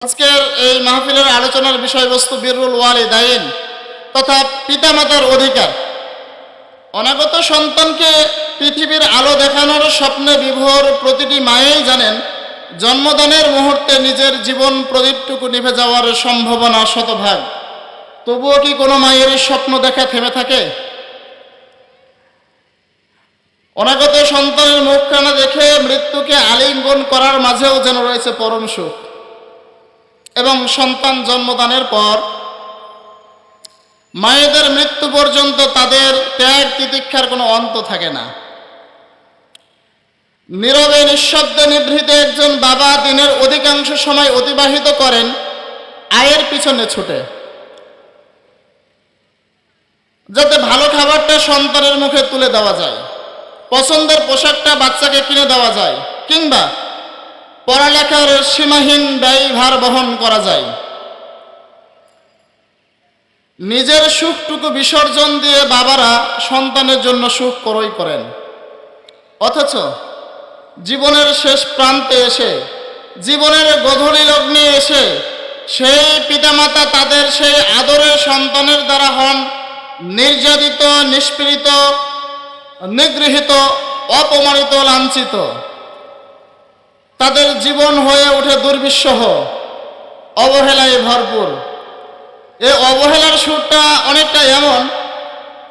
আজকের এই মাহফিলের আলোচনার বিষয়বস্তু বিররুল ওয়ালিদাইন তথা পিতামাতার অধিকার। অনাগত সন্তানকে পৃথিবীর আলো দেখানোর স্বপ্নে বিভোর প্রতিটি মায়েই জানেন জন্মদানের মুহূর্তে নিজের জীবন প্রদীপটুকু নিভে যাওয়ার সম্ভাবনা শতভাগ। তবুও কি কোনো মায়ের স্বপ্ন দেখা থেমে থাকে? অনাগত সন্তানের মুখখানা দেখে মৃত্যুকে আলিঙ্গন করার মাঝেও যেন রয়েছে পরম সুখ। এবং সন্তান জন্মদানের পর মায়েদের মৃত্যু পর্যন্ত তাদের ত্যাগ তিতিক্ষার কোনো অন্ত থাকে না। নীরবে নিঃশব্দে নিভৃতে একজন বাবা দিনের অধিকাংশ সময় অতিবাহিত করেন আয়ের পিছনে ছুটে, যাতে ভালো খাবারটা সন্তানের মুখে তুলে দেওয়া যায়, পছন্দের পোশাকটা বাচ্চাকে কিনে দেওয়া যায়, কিংবা পড়ালেখার সীমাহীন ব্যয়ভার বহন করা যায়। নিজের সুখটুকু বিসর্জন দিয়ে বাবারা সন্তানের জন্য সুখ ক্রয় করেন। অথচ জীবনের শেষ প্রান্তে এসে, জীবনের গোধূলি লগ্নে এসে সেই পিতামাতা তাদের সেই আদরের সন্তানের দ্বারা হন নির্যাতিত, নিষ্পীড়িত, নিগৃহীত, অপমানিত, লাঞ্ছিত। তাদের জীবন হয়ে ওঠে দুর্বিষহ, অবহেলায় ভরপুর। এ অবহেলার সুরটা অনেকটা এমন,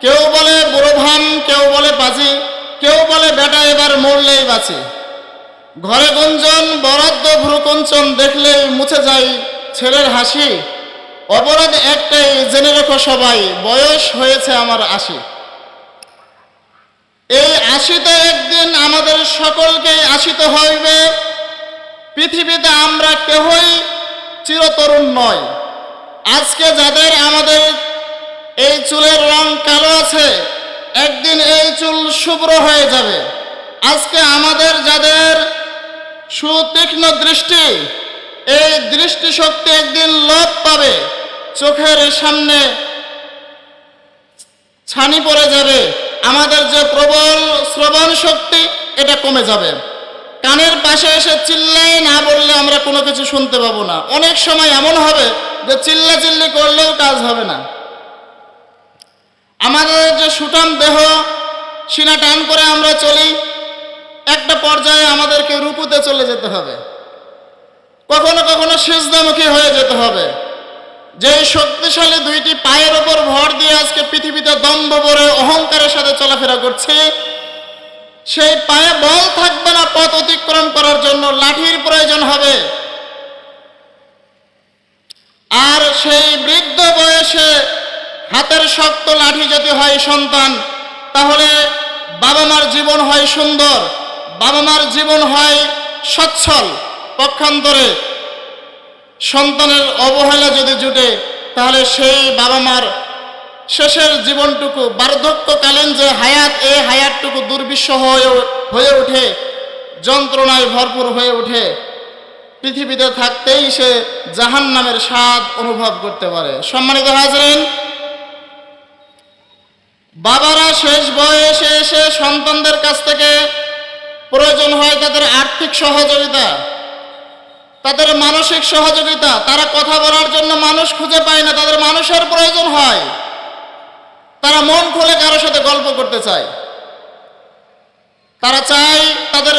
কেউ বলে বুড়ো ভাম, কেউ বলে পাজি, কেউ বলে বেটা এবার মরলেই বাঁচি। ঘরে গুঞ্জন, বরাদ্দ, ভ্রুকুঞ্চন দেখলেই মুছে যায় ছেলের হাসি। অপরাধ একটাই, জেনে রেখো সবাই, বয়স হয়েছে আমার 80। এই 80তে একদিন আমাদের সকলকেই আসিতে হইবে। পৃথিবীতে আমরা কেহই চিরতরুণ নয়। আজকে যাদের আমাদের এই চুলের রং কালো আছে, একদিন এই চুল শুভ্র হয়ে যাবে। আজকে আমাদের যাদের সুতীক্ষ্ণ দৃষ্টি, এই দৃষ্টিশক্তি একদিন লোপ পাবে। চোখের সামনে ছানি পড়ে যাবে। আমাদের যে প্রবল শ্রবণ শক্তি, এটা কমে যাবে। কানের পাশে এসে চিল্লাই না বললে আমরা কোনো কিছু শুনতে পাবো না। অনেক সময় এমন হবে যে চিল্লাচিল্লি করলেও কাজ হবে না। আমাদের যে সুঠাম দেহ, সিনা টান করে আমরা চলি, একটা পর্যায়ে আমাদেরকে রুকুতে চলে যেতে হবে, কখনো কখনো সিজদামুখী হয়ে যেতে হবে। যে শক্তিশালী দুইটি পায়ের ওপর ভর দিয়ে আজকে পৃথিবীতে দম্ভ ভরে অহংকারের সাথে চলাফেরা করছে, সেই পায়ে বল থাকবে না পথ অতিক্রম করার জন্য, লাঠির প্রয়োজন হবে। আর সেই বৃদ্ধ বয়সে হাতের শক্ত লাঠি যদি হয় সন্তান, তাহলে বাবা মার জীবন হয় সুন্দর, বাবা মার জীবন হয় সচ্ছল। পক্ষান্তরে সন্তানের অবহেলা যদি জুটে, তাহলে সেই বাবা মার শেষের জীবনটুকু, বার্ধক্যকালীন যে হায়াত, এই হায়াতটুকু দুর্বিষহ হয়ে ওঠে, যন্ত্রণায় ভরপুর হয়ে ওঠে। পৃথিবীতে থাকতেই সে জাহান্নামের স্বাদ অনুভব করতে পারে। সম্মানিত হাজরিন, বাবারা শেষ বয়সে এসে সন্তানদের কাছ থেকে প্রয়োজন হয় তাদের আর্থিক সহযোগিতা, তাদের মানসিক সহযোগিতা। তারা কথা বলার জন্য মানুষ খুঁজে পায় না, তাদের মানুষের প্রয়োজন হয়। তারা মন খুলে কারোর সাথে গল্প করতে চায়। তারা চায় তাদের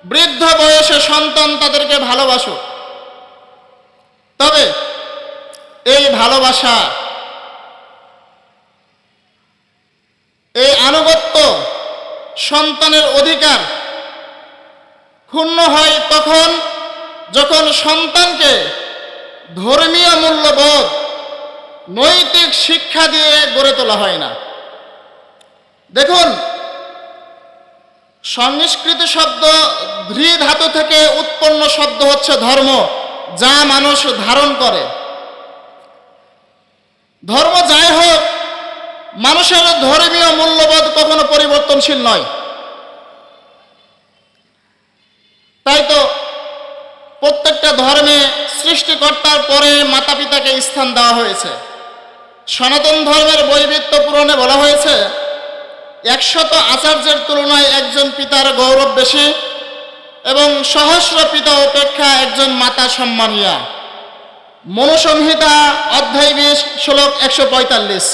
বৃদ্ধ বয়সে সন্তান তাদেরকে ভালোবাসুক। তবে এই ভালোবাসা, এই আনুগত্য, সন্তানের অধিকার ক্ষুণ্ণ হয় তখন যখন সন্তানকে ধর্মীয় মূল্যবোধ, নৈতিক শিক্ষা দিয়ে গড়ে তোলা হয় না। দেখুন, সংস্কৃত শব্দ ধৃ ধাতু থেকে উৎপন্ন শব্দ হচ্ছে ধর্ম, যা মানুষ ধারণ করে। ধর্ম যাই হোক, মানুষের ধর্মীয় মূল্যবোধ কখনো পরিবর্তনশীল নয়। তাই তো প্রত্যেকটা ধর্মে সৃষ্টিকর্তার পরে মাতা পিতাকে স্থান দেওয়া হয়েছে। সনাতন ধর্মের বৈবিধ্য পুরাণে বলা হয়েছে 100 আচার্যের তুলনায় একজন পিতার গৌরব বেশি, এবং সহস্র পিতা অপেক্ষা একজন মাতা সম্মানিয়া। মনুসংহিতা অধ্যায় 20 শ্লোক 145।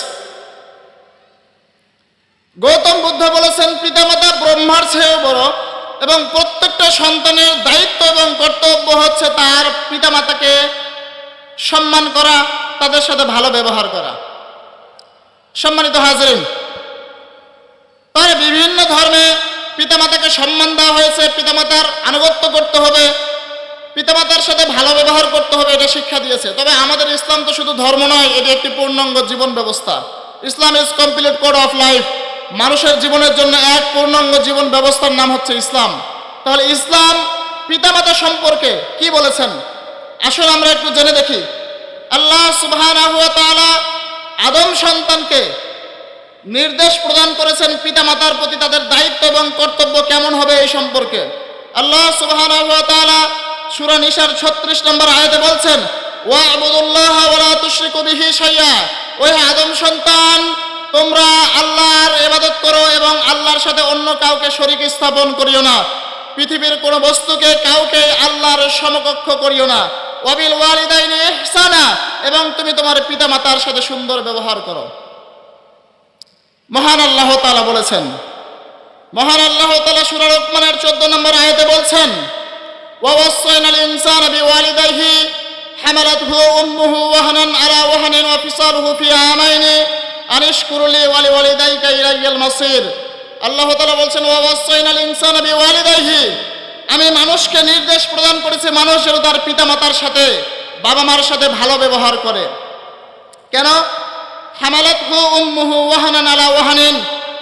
গৌতম বুদ্ধ বলেছেন, পিতামাতা ব্রহ্মার চেয়েও বড় এবং প্রত্যেকটা সন্তানের দায়িত্ব এবং কর্তব্য হচ্ছে তার পিতামাতাকে সম্মান করা, তাদের সাথে ভালো ব্যবহার করা। সম্মানিত হাজরিন, তার বিভিন্ন ধর্মে পিতামাতাকে সম্মান দেওয়া হয়েছে, পিতামাতার আনুগত্য করতে হবে, পিতামাতার সাথে ভালো ব্যবহার করতে হবে, এটা শিক্ষা দিয়েছে। তবে আমাদের ইসলাম তো শুধু ধর্ম নয়, এটি একটি পূর্ণাঙ্গ জীবন ব্যবস্থা। Islam is complete code of life. মানুষের জীবনের জন্য এক পূর্ণাঙ্গ জীবন ব্যবস্থার নাম হচ্ছে ইসলাম। তাহলে ইসলাম পিতামাতা সম্পর্কে কি বলেছেন আসলে আমরা একটু জেনে দেখি। আল্লাহ সুবহানাহু ওয়া তাআলা আদম সন্তানকে নির্দেশ প্রদান করেছেন পিতামাতার প্রতি তাদের দায়িত্ব এবং কর্তব্য কেমন হবে এই সম্পর্কে। আল্লাহ সুবহানাহু ওয়া তাআলা সূরা নিসার 36 নম্বর আয়াতে বলছেন, ওয়া'বুদুল্লাহ ওয়া লা তুশরিকু বিহি শাইয়্যা। ওই আদম সন্তান, তোমরা আল্লাহর ইবাদত করো এবং আল্লাহর সাথে অন্য কাউকে শরীক স্থাপন করিও না। পৃথিবীর কোনো বস্তুকে কাউকে আল্লাহর সমকক্ষ করিও না। ওয়াবিল ওয়ালিদাইনি ইহসানা, এবং তুমি তোমার পিতামাতার সাথে সুন্দর ব্যবহার করো। মহান আল্লাহ তাআলা বলেছেন, মহান আল্লাহ তাআলা সূরা লুকমানের 14 নম্বর আয়াতে বলছেন, ওয়াওয়াসাইনাল ইনসানা বিওয়ালিদাইহি হামালাতহু উম্মুহু ওয়াহনান আলা ওয়াহনিন ওয়া ফিসালুহু ফি আমাইনি আনিশকুর লি ওয়া লিওয়ালিদাইকা ইলাইয়াল মাসির। আল্লাহ তাআলা বলছেন, ওয়াওয়াসাইনাল ইনসানা বিওয়ালিদাইহি, আমি মানুষকে নির্দেশ প্রদান করেছি মানুষ যেন তার পিতামাতার সাথে, বাবা মার সাথে ভালো ব্যবহার করে। কেন? হামালাতহু উম্মুহু ওয়াহনান আলা ওয়াহনিন,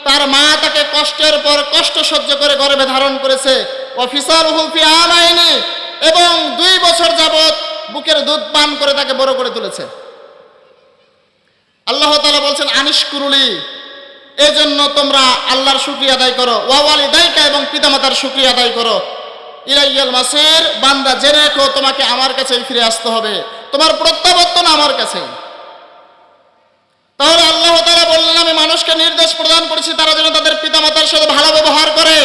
তার মা তাকে কষ্টের পর কষ্ট সহ্য করে গর্ভে ধারণ করেছে। ওয়া ফিসালুহু ফি আমাইনি, এবং 2 বছর যাবত বুকের দুধ পান করে তাকে বড় করে তুলেছে। আল্লাহ তাআলা বলছেন, আনিশকুরুলি, এজন্য তোমরা আল্লাহর শুকরিয়া আদায় করো। ওয়া ওয়ালিদাইকা, এবং পিতামাতার শুকরিয়া আদায় করো। ইলাইয়াল মাসির, বান্দা জেনে রাখো তোমাকে আমার কাছেই ফিরে আসতে হবে, তোমার প্রত্যাবর্তন আমার কাছেই। তাহলে আল্লাহ তাআলা বললেন, আমি মানুষকে নির্দেশ প্রদান করেছি তারা যেন তাদের পিতামাতার সাথে ভালো ব্যবহার করে,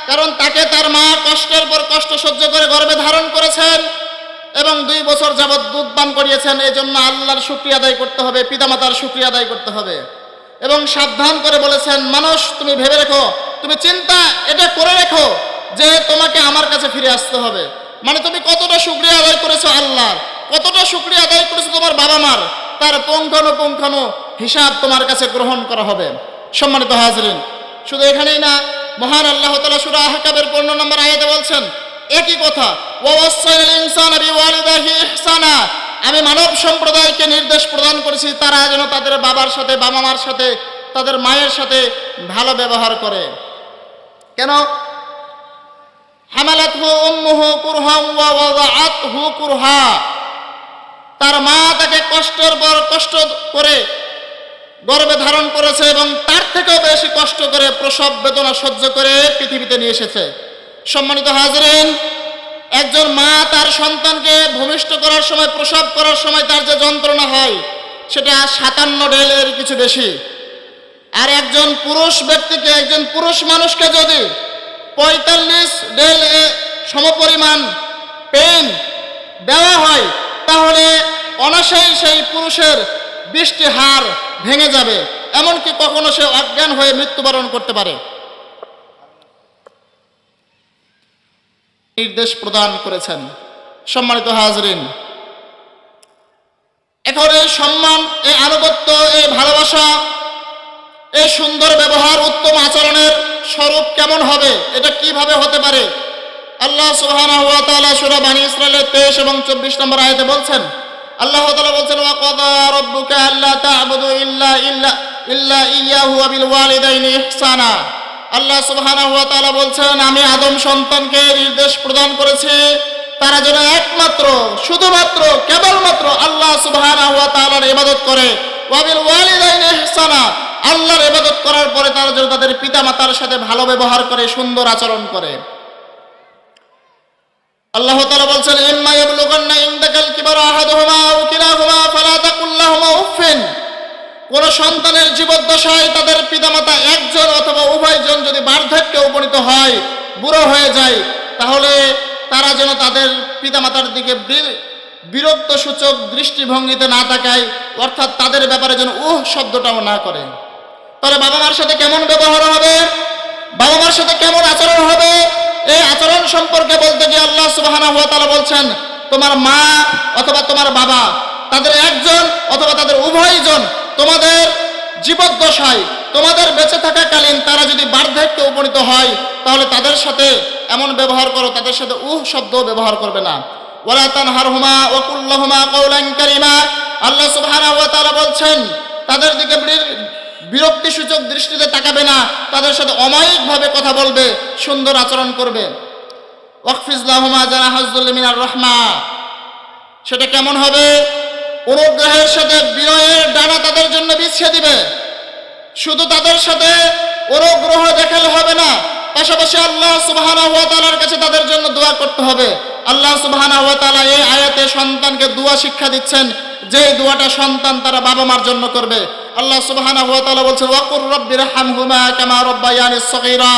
কারণ তাকে তার মা কষ্টের পর কষ্ট সহ্য করে গর্ভে ধারণ করেছেন এবং 2 বছর যাবৎ দুধ পান করিয়েছেন। এই জন্য আল্লাহর শুকরিয়া আদায় করতে হবে, পিতামাতার শুকরিয়া আদায় করতে হবে। এবং সাবধান করে বলেছেন, মানুষ তুমি ভেবে রেখো, তুমি চিন্তা এটা করে রেখো যে তোমাকে আমার কাছে ফিরে আসতে হবে। মানে তুমি কতটা শুকরিয়া আদায় করেছো আল্লাহর, কতটা শুকরিয়া আদায় করেছো তোমার বাবা মার, তার পুঙ্খানু হিসাব তোমার কাছে গ্রহণ করা হবে। সম্মানিত হাজরিন, শুধু এখানেই না, মহান আল্লাহ তাআলা সূরা আহকাবের 15 নম্বর আয়াতে বলছেন একই কথা, ওয়াওয়াসাইনাল ইনসানা বিওয়ালিদাইহি ইহসানা, আমি মানব সম্প্রদায়কে নির্দেশ প্রদান করেছি তারা যেন তাদের বাবার সাথে, বাবা মার সাথে, তাদের মায়ের সাথে ভালো ব্যবহার করে। কেন? হামালাতহু উম্মুহু কুরহান ওয়া ওয়াদাআতহু কুরহা, তার মা তাকে কষ্টের পর কষ্ট করে গর্ভে ধারণ করেছে এবং তার থেকেও বেশি কষ্ট করে প্রসব বেদনা সহ্য করে পৃথিবীতে নিয়ে এসেছে। সম্মানিত হাজরিন, একজন মা তার সন্তানকে ভূমিষ্ঠ করার সময়, প্রসব করার সময় তার যে যন্ত্রণা হয় সেটা 57 ডেলের কিছু বেশি। আর একজন পুরুষ ব্যক্তিকে, একজন পুরুষ মানুষকে যদি 45 ডেল সমপরিমাণ পেইন দেওয়া হয় তাহলে অনায়াসেই সেই পুরুষের 20টি হাড় ভেঙে যাবে, এমনকি কখনো সে অজ্ঞান হয়ে মৃত্যুবরণ করতে পারে। নির্দেশ প্রদান করেছেন। সম্মানিত হাজরিন, এখন এই সম্মান, এই আনুগত্য, এই ভালোবাসা, এই সুন্দর ব্যবহার, উত্তম আচরণের স্বরূপ কেমন হবে, এটা কিভাবে হতে পারে? আল্লাহ সুবহানাহু ওয়া তাআলা সূরা বনী ইসরাঈলের 23 এবং 24 নম্বর আয়াতে বলছেন, আল্লাহ তাআলা বলছেন, ওয়া ক্বাদা রাব্বুকা আল্লা তা'বুদু ইল্লা ইয়্যাহু ওয়া বিল ওয়ালিদাইনি ইহসানা। আল্লাহ সুবহানাহু ওয়া তাআলা বলছেন, আমি আদম সন্তানকে নির্দেশ প্রদান করেছি তারা যেন একমাত্র, শুধুমাত্র, কেবলমাত্র আল্লাহ সুবহানাহু ওয়া তাআলার ইবাদত করে। ওয়া বিল ওয়ালিদাইনি ইহসানা, আল্লাহর ইবাদত করার পরে তারা যেন তাদের পিতামাতার সাথে ভালো ব্যবহার করে, সুন্দর আচরণ করে। আল্লাহ তাআলা বলছেন, ইম্মা ইয়াবলুগান্না ইনদাকাল কিবারা আহাদুহুমা আও কিলাহুমা ফালা তাকুল লাহুমা উফিন। কোন সন্তানের জীবদ্দশায় তাদের পিতামাতা একজন অথবা উভয়জন যদি বার্ধক্যে উপনীত হয় বুড়ো হয়ে যায়, তাহলে তারা যেন তাদের পিতামাতার দিকে বিরক্ত সূচক দৃষ্টিভঙ্গিতে না তাকায়, অর্থাৎ তাদের ব্যাপারে যেন শব্দটাও না করে। তাহলে বাবা মার সাথে কেমন ব্যবহার হবে, বাবা মার সাথে কেমন আচরণ হবে, এই আচরণ সম্পর্কে বলতে গিয়ে আল্লাহ সুবহানাহু ওয়া তাআলা বলছেন, তোমার মা অথবা তোমার বাবা, তাদের একজন অথবা তাদের উভয়জন তোমাদের জীবদ্দশায়, তোমাদের বেঁচে থাকাকালীন তারা যদি বার্ধক্যে উপনীত হয়, তাহলে তাদের সাথে এমন ব্যবহার করো, তাদের সাথে শব্দ ব্যবহার করবে না। ওয়ালা তানহারহুমা ওয়া কুল লাহুমা কাওলান কারীমা। আল্লাহ সুবহানাহু ওয়া তাআলা বলছেন, তাদের দিকে বিরক্তিসূচক দৃষ্টিতে তাকাবে না, তাদের সাথে অমায়িকভাবে কথা বলবে, সুন্দর আচরণ করবে। ওয়াকফিজ লাহুমা জানাহাজ যুল্লি মিনার রাহমা। সেটা কেমন হবে? অনুগ্রহের সাথে বিনয়ের ডানা তাদের জন্য বিছিয়ে দিবে। শুধু তাদের সাথে অনুগ্রহ দেখালে হবে না, পাশাপাশি আল্লাহ সুবহানাহু ওয়া তাআলার কাছে তাদের জন্য দোয়া করতে হবে। আল্লাহ সুবহানাহু ওয়া তাআলা এই আয়াতে সন্তানকে দোয়া শিক্ষা দিচ্ছেন, যে দোয়াটা সন্তান তারা বাবা মার জন্য করবে। আল্লাহ সুবহানাহু ওয়া তাআলা বলছেন, ওয়াকুর রাব্বিরহামহুমা কামা রাব্বায়ানি সগীরা।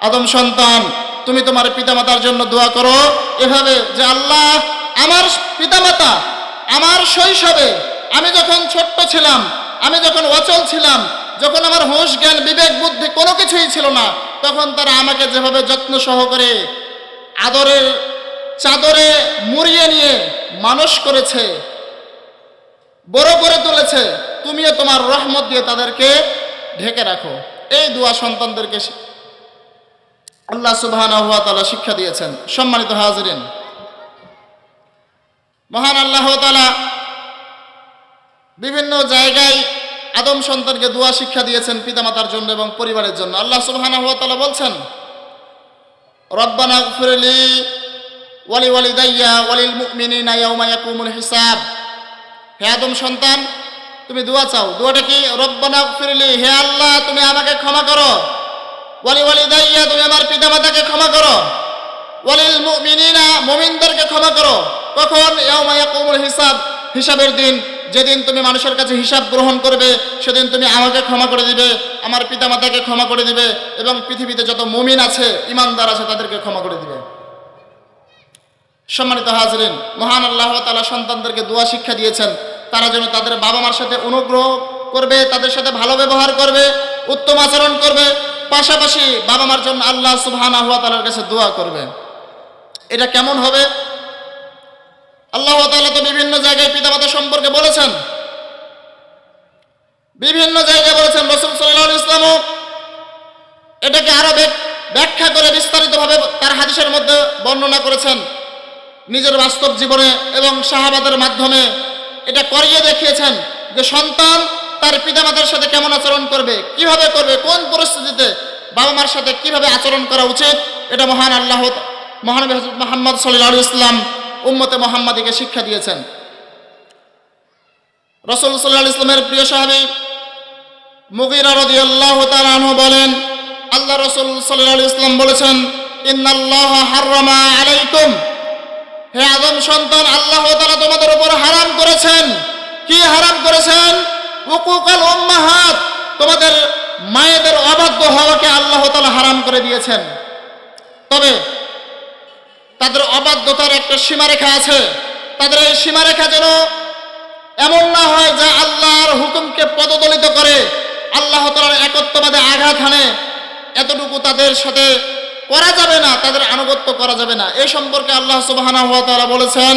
আদম সন্তান, তুমি তোমার পিতামাতার জন্য দোয়া করো এভাবে যে, আল্লাহ, আমার পিতামাতা আমার শৈশবে, আমি যখন ছোট্ট ছিলাম, আমি যখন অচল ছিলাম, যখন আমার হুঁশ জ্ঞান বিবেক বুদ্ধি কোনো কিছুই ছিল না, তখন তারা আমাকে যেভাবে যত্ন সহকারে আদরের চাদরে মুড়িয়ে নিয়ে মানুষ করেছে, বড় করে তুলেছে, তুমিও তোমার রহমত দিয়ে তাদেরকে ঢেকে রাখো। এই দোয়া সন্তানদেরকে আল্লাহ সুবহানাহু ওয়া তাআলা শিক্ষা দিয়েছেন। সম্মানিত হাজিরিন, মহান আল্লাহ তাআলা বিভিন্ন জায়গায় আদম সন্তানকে দোয়া শিক্ষা দিয়েছেন পিতামাতার জন্য এবং পরিবারের জন্য। আল্লাহ সুবহানাহু ওয়া তাআলা বলছেন, রব্বানা গফিরলি ওয়ালি ওয়ালিদাইয়া ওয়ালিল মুমিনিনা ইয়াওমা ইয়াকুমুল হিসাব। হে আদম সন্তান, তুমি দোয়া চাও। দোয়াটা কি? রব্বানা গফিরলি, হে আল্লাহ তুমি আমাকে ক্ষমা করো। ওয়ালি ওয়ালিদাইয়া, তুমি আমার পিতামাতাকে ক্ষমা করো। ওয়ালিল মুমিনিনা, মুমিনদেরকে ক্ষমা করো। কখন? ইয়াওমা ইয়াকুমুল হিসাব, হিসাবের দিন, যেদিন তুমি মানুষের কাছে হিসাব গ্রহণ করবে, সেদিন তুমি আমাকে ক্ষমা করে দিবে, আমার পিতামাতাকে ক্ষমা করে দিবে, এবং পৃথিবীতে যত মুমিন আছে, ইমানদার আছে, তাদেরকে ক্ষমা করে দিবে। সম্মানিত হাজিরিন, মহান আল্লাহ তাআলা সন্তানদেরকে দোয়া শিক্ষা দিয়েছেন, তারা যেন তাদের বাবা মার সাথে অনুগ্রহ করবে, তাদের সাথে ভালো ব্যবহার করবে, উত্তম আচরণ করবে, পাশাপাশি বাবা মার জন্য আল্লাহ সুবহানাহু ওয়া তাআলার কাছে দোয়া করবে। এটা কেমন হবে? আল্লাহ তাআলা তো বিভিন্ন জায়গায় পিতামাতা সম্পর্কে বলেছেন, বিভিন্ন জায়গায় বলেছেন। রাসূল সাল্লাল্লাহু আলাইহি ওয়াসাল্লাম এটাকে আরো ব্যাখ্যা করে বিস্তারিতভাবে তার হাদিসের মধ্যে বর্ণনা করেছেন, নিজের বাস্তব জীবনে এবং সাহাবাদের মাধ্যমে এটা করিয়ে দেখিয়েছেন যে সন্তান তার পিতামাতার সাথে কেমন আচরণ করবে, কিভাবে করবে, কোন পরিস্থিতিতে বাবা মার সাথে কিভাবে আচরণ করা উচিত। এটা মহান আল্লাহ, মহানবী হযরত মুহাম্মদ সাল্লাল্লাহু আলাইহি ওয়াসাল্লাম উম্মতে মুহাম্মাদীকে শিক্ষা দিয়েছেন। রাসূল সাল্লাল্লাহু আলাইহি ওয়াসাল্লামের প্রিয় সাহাবী মুগীরা রাদিয়াল্লাহু তাআলা আনহু বলেন, আল্লাহ রাসূল সাল্লাল্লাহু আলাইহি ওয়াসাল্লাম বলেছেন, ইন্নাল্লাহা হাররামা আলাইকুম, হে আদম সন্তান, আল্লাহ তাআলা তোমাদের উপর হারাম করেছেন। কি হারাম করেছেন? উকুকাল উম্মাহাত, তোমাদের মায়েদের অবাধ্য হওয়াকে আল্লাহ তাআলা হারাম করে দিয়েছেন। তবে তাদের অবাধ্যতার একটা সীমারেখা আছে। তাদের এই সীমারেখা যেন এমন না হয় যা আল্লাহর হুকুমকে পদদলিত করে, আল্লাহ তাআলার একত্ববাদে আঘাত হানে, এতটুকু তাদের সাথে করা যাবে না, তাদের আনুগত্য করা যাবে না। এই সম্পর্কে আল্লাহ সুবহানাহু ওয়া তাআলা বলেছেন,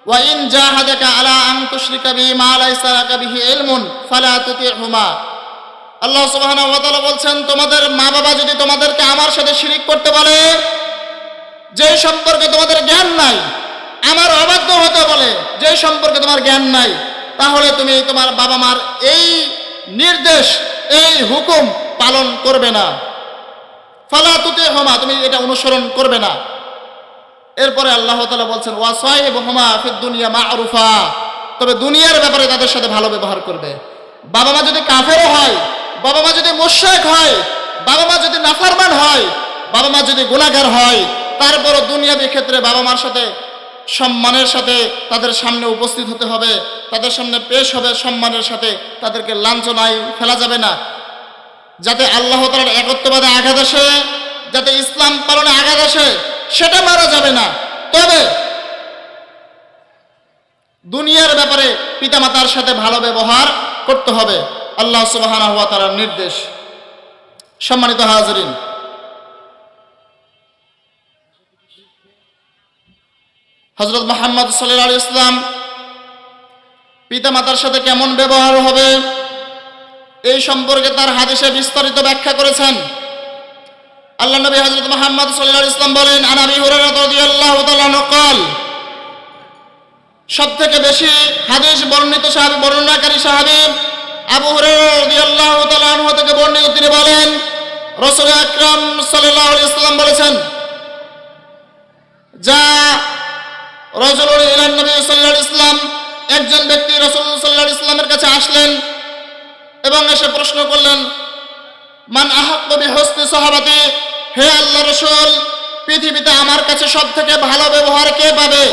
ওয়া ইন জাহাদাকা আলা আন তুশরিকা বি মা লাইসা লাকা বিহি ইলমুন ফালা তুতি'হুমা। আল্লাহ সুবহানাহু ওয়া তাআলা বলছেন, তোমাদের মা বাবা যদি তোমাদেরকে আমার সাথে শিরিক করতে বলে, যে সম্পর্কে তোমাদের জ্ঞান নাই, আমার অবাধ্য হতে বলে যে সম্পর্কে তোমার জ্ঞান নাই, তাহলে তুমি তোমার বাবা মার এই নির্দেশ, এই হুকুম পালন করবে না। ফালা তুতি'হুমা, তুমি এটা অনুসরণ করবে না। এরপরে আল্লাহ তাআলা বলছেন, ওয়া সাহিবহুমা ফিদ দুনিয়া মা'রুফা, তবে দুনিয়ার ব্যাপারে তাদের সাথে ভালো ব্যবহার করবে। বাবা মা যদি কাফেরও হয়, বাবা মা যদি মুশরিক হয়, বাবা মা যদি নাফরমান হয়, বাবা মা যদি গুনাহগার হয়, তারপরও দুনিয়াবী ক্ষেত্রে বাবা মার সাথে সম্মানের সাথে তাদের সামনে উপস্থিত হতে হবে, তাদের সামনে পেশ হবে সম্মানের সাথে, তাদেরকে লাঞ্ছনায় ফেলা যাবে না, যাতে আল্লাহ তাআলার একত্ববাদে আঘাত আসে, যাতে ইসলাম পালনে আঘাত আসে সেটা মারা যাবে না, তবে দুনিয়ার ব্যাপারে পিতামাতার সাথে ভালো ব্যবহার করতে হবে। আল্লাহ সুবহানাহু ওয়া তাআলার নির্দেশ। সম্মানিত হাজিরিন, হযরত মুহাম্মদ সাল্লাল্লাহু আলাইহি ওয়াসাল্লাম পিতামাতার সাথে কেমন ব্যবহার হবে এই সম্পর্কে তার হাদিসে বিস্তারিত ব্যাখ্যা করেছেন। আল্লাহ নবী হযরত মুহাম্মদ সাল্লাল্লাহু আলাইহি ওয়াসাল্লাম বলেন, আন আবি হুরায়রা রাদিয়াল্লাহু তাআলা আনহু قال, সবথেকে বেশি হাদিস বর্ণিত সাহাবী, বর্ণনাকারী সাহাবী আবু হুরায়রা রাদিয়াল্লাহু তাআলা আনহু থেকে বর্ণিত, তিনি বলেন রাসূল আকরাম সাল্লাল্লাহু আলাইহি ওয়াসাল্লাম বলেছেন, যা রাজুলুন ইলান নবী সাল্লাল্লাহু আলাইহি ওয়াসাল্লাম, একজন ব্যক্তি রাসূল সাল্লাল্লাহু আলাইহি ওয়াসাল্লামের কাছে আসলেন এবং এসে প্রশ্ন করলেন, মান আহাক্কু বিহুসনি সাহাবাতি, হে আল্লাহর রাসূল, পৃথিবীতে আমার কাছে সবথেকে ভালো ব্যবহার কে পাবে?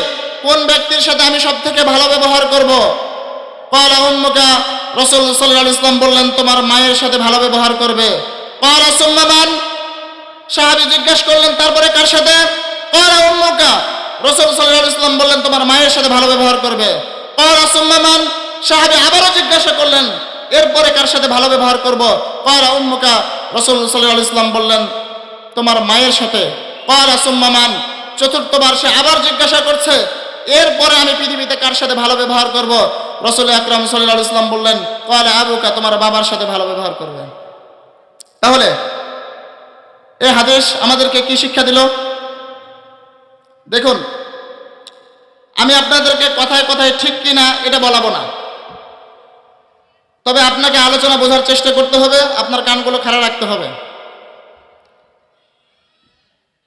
কোন ব্যক্তির সাথে আমি সবথেকে ভালো ব্যবহার করব? ক্বালা উম্মুকা, রাসূল সাল্লাল্লাহু আলাইহি ওয়াসাল্লাম বললেন, তোমার মায়ের সাথে ভালো ব্যবহার করবে। ক্বালা সুম্মা মান, সাহাবী জিজ্ঞাসা করলেন, তারপরে কার সাথে? ক্বালা উম্মুকা, রাসূল সাল্লাল্লাহু আলাইহি ওয়াসাল্লাম বললেন, তোমার মায়ের সাথে ভালো ব্যবহার করবে। ক্বালা সুম্মা মান, সাহাবী আবারও জিজ্ঞাসা করলেন, এরপরে কার সাথে ভালো ব্যবহার করব? ক্বালা উম্মুকা, রাসূল সাল্লাল্লাহু আলাইহি ওয়াসাল্লাম বললেন, তোমার মায়ের সাথে। ক্বালা সুম্মা মান, চতুর্থবার সে আবার জিজ্ঞাসা করছে, এরপরে আমি পৃথিবীতে কার সাথে ভালো ব্যবহার করব? রাসূল আকরাম সাল্লাল্লাহু আলাইহি ওয়াসাল্লাম বললেন, ক্বালা আবুকা, তোমার বাবার সাথে ভালো ব্যবহার করবে। তাহলে এই হাদিস আমাদেরকে কি শিক্ষা দিল? দেখুন, আমি আপনাদেরকে কথায় কথায় ঠিক কিনা এটা বলাবো না, তবে আপনাকে আলোচনা বোঝার চেষ্টা করতে হবে, আপনার কানগুলো খাড়া রাখতে হবে।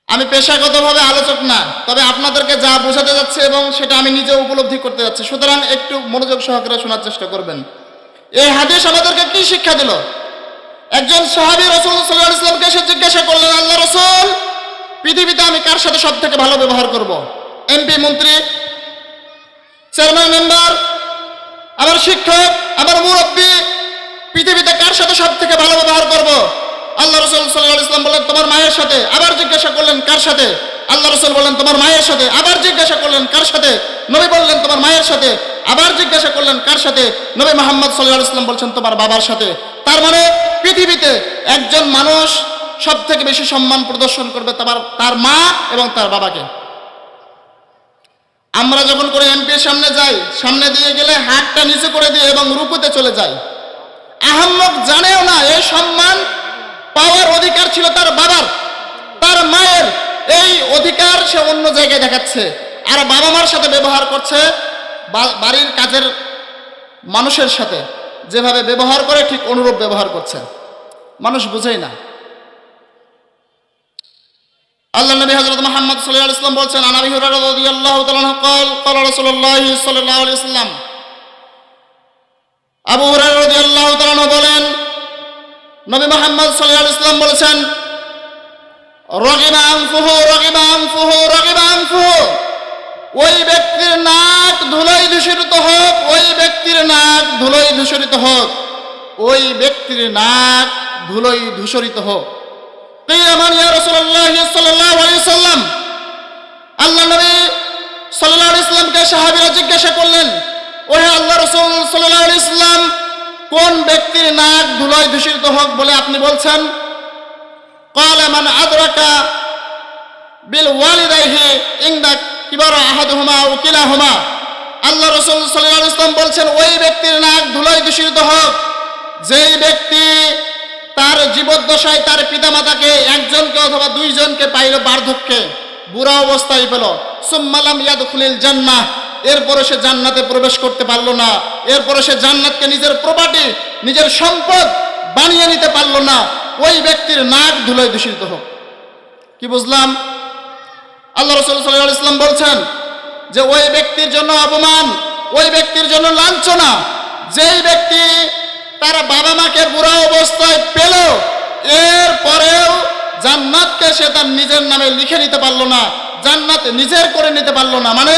আমি পেশাগতভাবে আলোচক না, তবে আপনাদেরকে যা বোঝাতে যাচ্ছে এবং সেটা আমি নিজে উপলব্ধি করতে যাচ্ছি, সুতরাং একটু মনোযোগ সহকারে শোনার চেষ্টা করবেন। এই হাদিস আমাদেরকে কি শিক্ষা দিল? একজন সাহাবী রাসূল সাল্লাল্লাহু আলাইহি ওয়াসাল্লামকে এসে জিজ্ঞাসা করলেন, আল্লাহ রাসূল, পৃথিবীতে আমি কার সাথে সবথেকে ভালো ব্যবহার করব? এমপি, মন্ত্রী, চেয়ারম্যান, মেম্বার, আমার শিক্ষক, আমার মুরব্বী, পৃথিবীতে কার সাথে সবথেকে ভালো ব্যবহার করব? আল্লাহ রাসূল সাল্লাল্লাহু আলাইহি ওয়াসাল্লাম বললেন, তোমার মায়ের সাথে। আবার জিজ্ঞাসা করলেন, কার সাথে? আল্লাহ রাসূল বললেন, তোমার মায়ের সাথে। আবার জিজ্ঞাসা করলেন, কার সাথে? নবী বললেন, তোমার মায়ের সাথে। আবার জিজ্ঞাসা করলেন, কার সাথে? নবী মুহাম্মদ সাল্লাল্লাহু আলাইহি ওয়াসাল্লাম বলছেন, তোমার বাবার সাথে। তার মানে পৃথিবীতে একজন মানুষ সবথেকে বেশি সম্মান প্রদর্শন করবে তার মা এবং তার বাবাকে। আমরা যখন করে এমপির সামনে যাই, সামনে দিয়ে গেলে হাতটা নিচে করে দিয়ে এবং রুকুতে চলে যাই। আহম্মক জানেও না এই সম্মান পাওয়ার অধিকার ছিল তার বাবার, তার মায়ের। এই অধিকার সে অন্য জায়গায় দেখাচ্ছে, আর বাবা মার সাথে ব্যবহার করছে বাড়ির কাজের মানুষের সাথে যেভাবে ব্যবহার করে ঠিক অনুরূপ ব্যবহার করছে। মানুষ বুঝেই না। আল্লাহ নবী হযরত মুহাম্মদ সাল্লাল্লাহু আলাইহি ওয়াসাল্লাম বলছেন, আন আবি হুরায়রা রাদিয়াল্লাহু তাআলা আনহু قال قال রাসূলুল্লাহ সাল্লাল্লাহু আলাইহি ওয়াসাল্লাম, আবু হুরায়রা রাদিয়াল্লাহু তাআলা আনহু বলেন, নবী মুহাম্মদ সাল্লাল্লাহু আলাইহি ওয়াসাল্লাম বলেছেন, রাগিবা আনফুহু রাগিবা আনফুহু রাগিবা আনফুহু, ওই ব্যক্তির নাক ধুলোয় দূষিত হোক, ওই ব্যক্তির নাক ধুলোয় দূষিত হোক, ওই ব্যক্তির নাক ধুলোয় দূষিত হোক। কিয়ামান ইয়া রাসূলুল্লাহ সাল্লাল্লাহু আলাইহি ওয়াসাল্লাম, আল্লাহ নবী সাল্লাল্লাহু আলাইহি ওয়াসাল্লামকে সাহাবীরা জিজ্ঞাসা করলেন, ওহে আল্লাহ রাসূল সাল্লাল্লাহু আলাইহি ওয়াসাল্লাম, কোন ব্যক্তির নাক ধুলোয় দূষিত হোক বলে আপনি বলছেন? ক্বালা মান আদরাকা বিল ওয়ালিদাইহি ইনদা কিবারা আহাদুহুমা আও কিলাহুমা, আল্লাহ রাসূল সাল্লাল্লাহু আলাইহি ওয়াসাল্লাম বলছেন, ওই ব্যক্তির নাক ধুলোয় দূষিত হোক যেই ব্যক্তি তার জীবদ্দশায় তার পিতামাতাকে একজনকে অথবা দুইজনকে পাইল বার্ধক্যে, বুড়া অবস্থায় পেল, সুম্মা লাম ইয়াদখুলিল জান্নাহ, এরপরে সে জান্নাতে প্রবেশ করতে পারলো না, এরপরে সে জান্নাতকে নিজের প্রপার্টি, নিজের সম্পদ বানিয়ে নিতে পারলো না, ওই ব্যক্তির নাক ধুলোয় দূষিত হোক। কি বুঝলাম? আল্লাহ রাসূল সাল্লাল্লাহু আলাইহি ওয়াসাল্লাম বলছেন যে ওই ব্যক্তির জন্য অপমান, ওই ব্যক্তির জন্য লাঞ্ছনা, যেই ব্যক্তি তার বাবা মাকে বুড়া অবস্থায় পেল, এরপরেও জান্নাতকে সে তার নিজের নামে লিখে নিতে পারলো না, জান্নাত নিজের করে নিতে পারলো না, মানে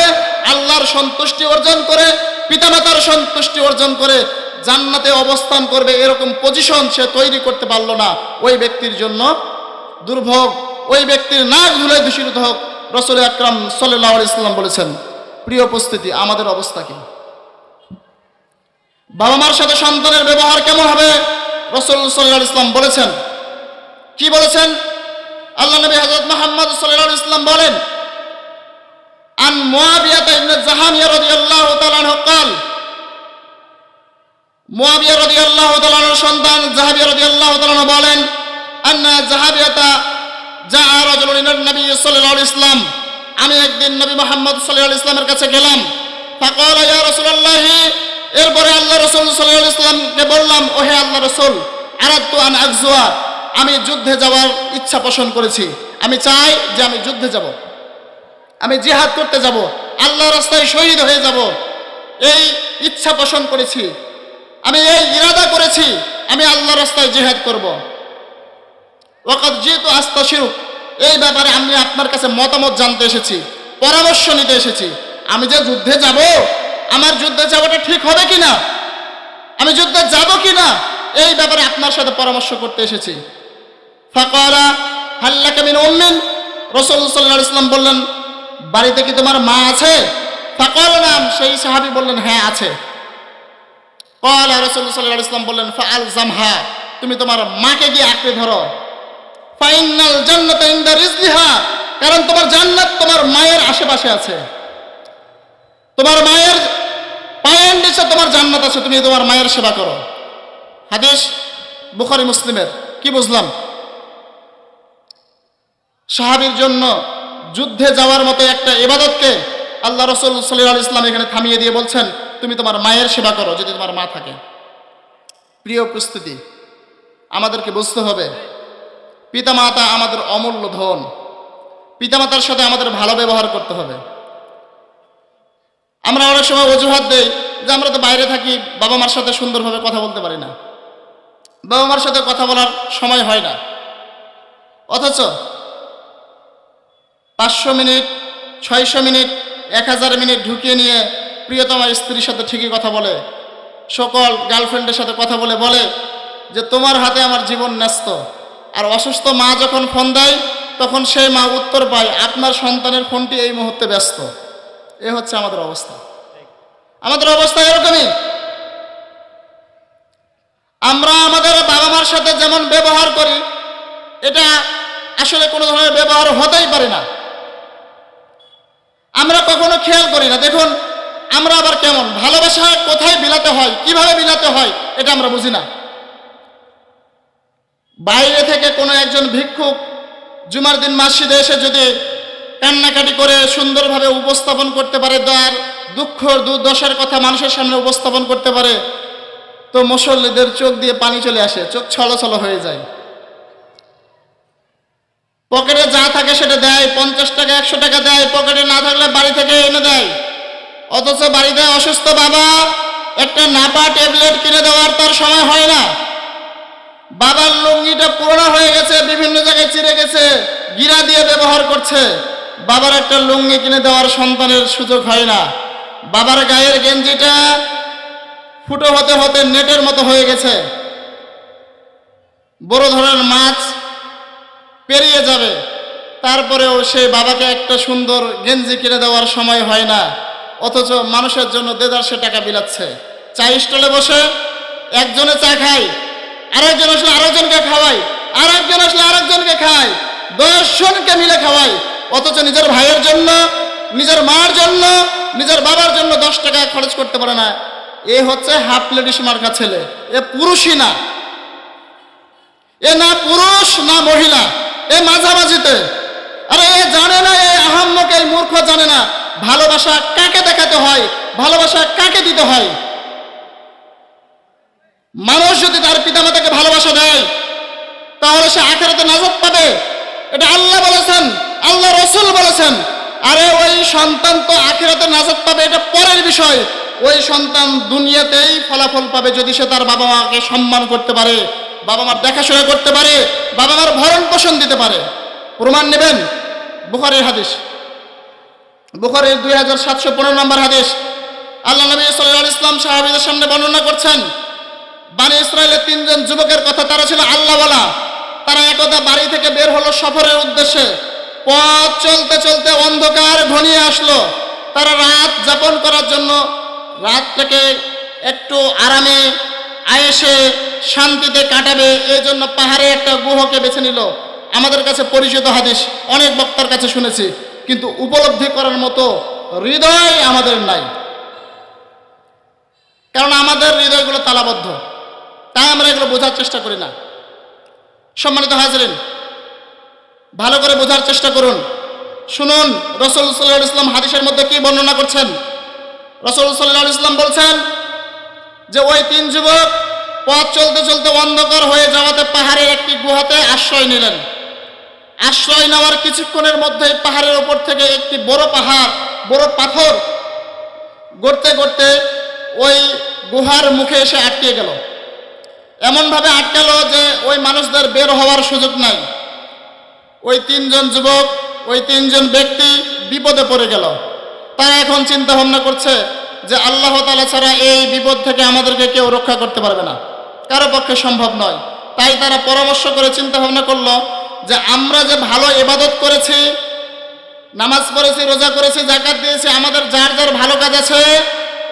আল্লাহর সন্তুষ্টি অর্জন করে, পিতামাতার সন্তুষ্টি অর্জন করে জান্নাতে অবস্থান করবে এরকম পজিশন সে তৈরি করতে পারলো না, ওই ব্যক্তির জন্য দুর্ভোগ, ওই ব্যক্তির নাক ধুলে দূষিত হোক। রাসূল আকরাম সাল্লাল্লাহু আলাইহি ওয়াসাল্লাম বলেছেন। প্রিয় উপস্থিতি, আমাদের অবস্থা কি? বাবা মার সাথে সন্তানের ব্যবহার কেমন হবে? রাসূল সাল্লাল্লাহু আলাইহি ওয়াসাল্লাম বলেছেন। কি বলেছেন? আল্লাহ নবী হযরত মুহাম্মদ সাল্লাল্লাহু আলাইহি ওয়াসাল্লাম বলেন, আন মুআবিয়া ইবনে জাহামিয়া রাদিয়াল্লাহু তাআলা আনহু قال, মুআবিয়া রাদিয়াল্লাহু তাআলা আনহুর সন্তান জাহাবিয়া রাদিয়াল্লাহু তাআলা আনহু বলেন, আন্না জাহাবিয়াতা জাআ রাজুলুন ইলা নবী সাল্লাল্লাহু আলাইহি ওয়াসাল্লাম, আমি একদিন নবী মুহাম্মদ সাল্লাল্লাহু আলাইহি ওয়াসাল্লামের কাছে গেলাম। ফাকালা ইয়া রাসূলুল্লাহ, এরপরে আল্লাহ রাসূল সাল্লাল্লাহু আলাইহি ওয়াসাল্লামকে বললাম, ও হে আল্লাহর রাসূল, আরাদতু আন আগজুয়া, আমি যুদ্ধে যাওয়ার ইচ্ছা পোষণ করেছি। আমি চাই যে আমি যুদ্ধে যাব, আমি জিহাদ করতে যাব, আল্লাহর রাস্তায় শহীদ হয়ে যাব। এই ইচ্ছা পোষণ করেছি, আমি এই ইরাদা করেছি, আমি আল্লাহর রাস্তায় জিহাদ করব। ওয়াকাদ জিতু আস্তাশিরু, এই ব্যাপারে আমি আপনার কাছে মতামত জানতে এসেছি, পরামর্শ নিতে এসেছি। আমি যে যুদ্ধে যাব, আমার যুদ্ধে যাওয়াটা ঠিক হবে কিনা, আমি যুদ্ধে যাব কিনা, এই ব্যাপারে আপনার সাথে পরামর্শ করতে এসেছি। ফাকালা হাল লাকা মিন উম্মিন, রাসূল সাল্লাল্লাহু আলাইহি ওয়াসাল্লাম বললেন, বাড়িতে কি তোমার মা আছে? ফাকালা নাম, সেই সাহাবী বললেন, হ্যাঁ আছে। ক্বালা রাসূল সাল্লাল্লাহু আলাইহি ওয়াসাল্লাম বললেন, ফাআলজামহা, তুমি তোমার মাকে গিয়ে আঁকড়ে ধরো। ফাইনাল জান্নাতা ইনদা রিজলিহা, কারণ তোমার জান্নাত তোমার মায়ের আশেপাশে আছে, তোমার মায়ের পায়ের নিচে তোমার জান্নাত আছে, তুমি তোমার মায়ের সেবা করো। হাদিস বুখারী মুসলিমের। কি বুঝলাম? সাহাবীর জন্য যুদ্ধে যাওয়ার মতো একটা ইবাদতকে আল্লাহ রাসূল সাল্লাল্লাহু আলাইহি ওয়াসাল্লাম এখানে থামিয়ে দিয়ে বলছেন, তুমি তোমার মায়ের সেবা করো যদি তোমার মা থাকে। প্রিয় উপস্থিতি, আমাদেরকে বুঝতে হবে পিতামাতা আমাদের অমূল্য ধন, পিতামাতার সাথে আমাদের ভালো ব্যবহার করতে হবে। আমরা অনেক সময় অজুহাত দেই যে আমরা তো বাইরে থাকি, বাবা মার সাথে সুন্দরভাবে কথা বলতে পারি না, বাবা মার সাথে কথা বলার সময় হয় না। অথচ 500 মিনিট, 600 মিনিট, 1000 মিনিট ঢুকিয়ে নিয়ে প্রিয়তমা স্ত্রীর সাথে ঠিকই কথা বলে, সকল গার্লফ্রেন্ডের সাথে কথা বলে বলে যে তোমার হাতে আমার জীবন ন্যস্ত। আর অসুস্থ মা যখন ফোন দেয়, তখন সেই মা উত্তর পায়, আপনার সন্তানের ফোনটি এই মুহূর্তে ব্যস্ত। এ হচ্ছে আমাদের অবস্থা। আমাদের অবস্থা এরকমই। আমরা আমাদের বাবা মার সাথে যেমন ব্যবহার করি, এটা আসলে কোনো ধরনের ব্যবহার হতেই পারে না। আমরা কখনো খেয়াল করি না। দেখুন, আমরা আবার কেমন, ভালোবাসা কোথায় বিলাতে হয়, কিভাবে বিলাতে হয়, এটা আমরা বুঝি না। বাইরে থেকে কোনো একজন ভিক্ষুক জুমার দিন মসজিদে এসে যদি কান্নাকাটি করে সুন্দরভাবে উপস্থাপন করতে পারে, তার দুঃখ দুর্দশার কথা মানুষের সামনে উপস্থাপন করতে পারে, তো মুসল্লিদের চোখ দিয়ে পানি চলে আসে, চোখ ছলছল হয়ে যায়। পকেটে যা থাকে সেটা দেয়, 50 টাকা 100 টাকা দেয়, পকেটে না থাকলে বাড়ি থেকে এনে দেয়। অথচ বাড়িতে অসুস্থ বাবা, একটা নাপা ট্যাবলেট কিনে দেওয়ার তার সময় হয় না। বাবার লুঙ্গিটা পুরনো হয়ে গেছে, বিভিন্ন জায়গায় চিড়ে গেছে, গিরা দিয়ে ব্যবহার করছে, বাবার একটা লুঙ্গি কিনে দেওয়ার সন্তানের সুযোগ হয় না। বাবার গায়ের গেঞ্জিটা ফুটো হতে হতে নেটের মতো হয়ে গেছে, বড় ধরনের মাছ পেরিয়ে যাবে, তারপরেও সেই বাবাকে একটা সুন্দর গেঞ্জি কিনে দেওয়ার সময় হয় না। অথচ মানুষের জন্য দেদারসে টাকা বিলাচ্ছে। চা স্টলে বসে একজনে চা খায়, আরেকজন আসলে আরেকজনকে খাওয়ায়, আরেকজন আসলে আরেকজনকে খায়, 10 জনকে মিলে খাওয়ায়। অথচ নিজের ভাইয়ের জন্য, নিজের মার জন্য, নিজের বাবার জন্য 10 টাকা খরচ করতে পারে না। এ হচ্ছে হাফ লেডিস মার্কা ছেলে। এ পুরুষই না, এ না পুরুষ না মহিলা, এ মাঝামাঝিতে। আরে এ জানে না, এ আহাম্মক, এই মূর্খ জানে না ভালোবাসা কাকে দেখাতে হয়, ভালোবাসা কাকে দিতে হয়। মানুষ যদি তার পিতামাতাকে ভালোবাসা দেয়, তাহলে সে আখিরাতে নাজাত পাবে। এটা আল্লাহ বলেছেন, আল্লাহ রাসূল বলেছেন। আরে ওই সন্তান তো আখিরাতে নাজাত পাবে, এটা পরের বিষয়। ওই সন্তান দুনিয়াতেই ফলাফল পাবে যদি সে তার বাবা মাকে সম্মান করতে পারে, বাবা মার দেখাশোনা করতে পারে, বাবা মার ভরণ পোষণ দিতে পারে। প্রমাণ নেবেন বুখারীর হাদিস, বুখারীর 2715 নম্বর হাদিস। আল্লাহ নবী সাল্লাল্লাহু আলাইহি ওয়াসাল্লাম সাহাবীদের সামনে বর্ণনা করছেন, বনি ইসরাইলের 3 জন যুবকের কথা। তারা ছিল আল্লাহওয়ালা, তারা একদা বাড়ি থেকে বের হলো সফরের উদ্দেশ্যে। পথ চলতে চলতে অন্ধকার ঘনিয়ে আসলো। তারা রাত যাপন করার জন্য, রাতটাকে একটু আরামে আয়েসে শান্তিতে কাটাবে, এই জন্য পাহাড়ে একটা গুহকে বেছে নিল। আমাদের কাছে পরিচিত হাদিস, অনেক বক্তার কাছে শুনেছি, কিন্তু উপলব্ধি করার মতো হৃদয় আমাদের নাই, কারণ আমাদের হৃদয়গুলো তালাবদ্ধ, তাই আমরা এগুলো বোঝার চেষ্টা করি না। সম্মানিত হাজরিন, ভালো করে বোঝার চেষ্টা করুন, শুনুন রাসূল সাল্লাল্লাহু আলাইহি ওয়াসাল্লাম হাদিসের মধ্যে কি বর্ণনা করছেন। রাসূল সাল্লাল্লাহু আলাইহি ওয়াসাল্লাম বলছেন যে ওই তিন যুবক পথ চলতে চলতে অন্ধকার হয়ে যাওয়াতে পাহাড়ের একটি গুহাতে আশ্রয় নিলেন। আশ্রয় নেওয়ার কিছুক্ষণের মধ্যেই পাহাড়ের ওপর থেকে একটি বড় পাথর গড়তে গড়তে ওই গুহার মুখে এসে আটকে গেল। এমনভাবে আটকালো যে ওই মানুষদের বের হওয়ার সুযোগ নাই। ওই তিনজন যুবক, ওই তিনজন ব্যক্তি বিপদে পড়ে গেল। তারা এখন চিন্তা ভাবনা করছে যে আল্লাহ তাআলা ছাড়া এই বিপদ থেকে আমাদেরকে কেউ রক্ষা করতে পারবে না, কারো পক্ষে সম্ভব নয়। তাই তারা পরামর্শ করে চিন্তা ভাবনা করলো যে আমরা যে ভালো ইবাদত করেছি, নামাজ পড়েছি, রোজা করেছি, যাকাত দিয়েছি, আমাদের যার যার ভালো কাজ আছে,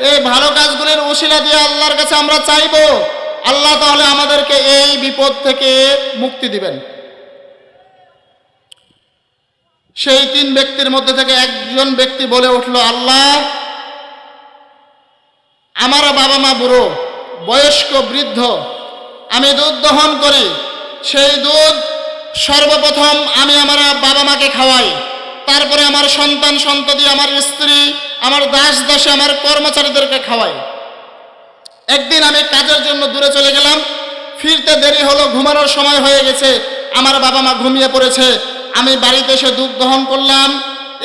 এই ভালো কাজগুলির উসিলা দিয়ে আল্লাহর কাছে আমরা চাইবো, আল্লাহ তাহলে আমাদেরকে এই বিপদ থেকে মুক্তি দিবেন। সেই তিন ব্যক্তির মধ্যে থেকে একজন ব্যক্তি বলে উঠল, আল্লাহ, আমার বাবা মা বুড়ো, বয়স্ক, বৃদ্ধ, আমি দুধ দহন করি, সেই দুধ সর্বপ্রথম আমি আমার বাবা মাকে খাওয়াই, তারপরে আমার সন্তান সন্ততি, আমার স্ত্রী, আমার দাস দাসী, আমার কর্মচারীদেরকে খাওয়াই। একদিন আমি কাজের জন্য দূরে চলে গেলাম, ফিরতে দেরি হলো, ঘুমানোর সময় হয়ে গেছে, আমার বাবা মা ঘুমিয়ে পড়েছে। আমি বাড়িতে এসে দুধ দহন করলাম,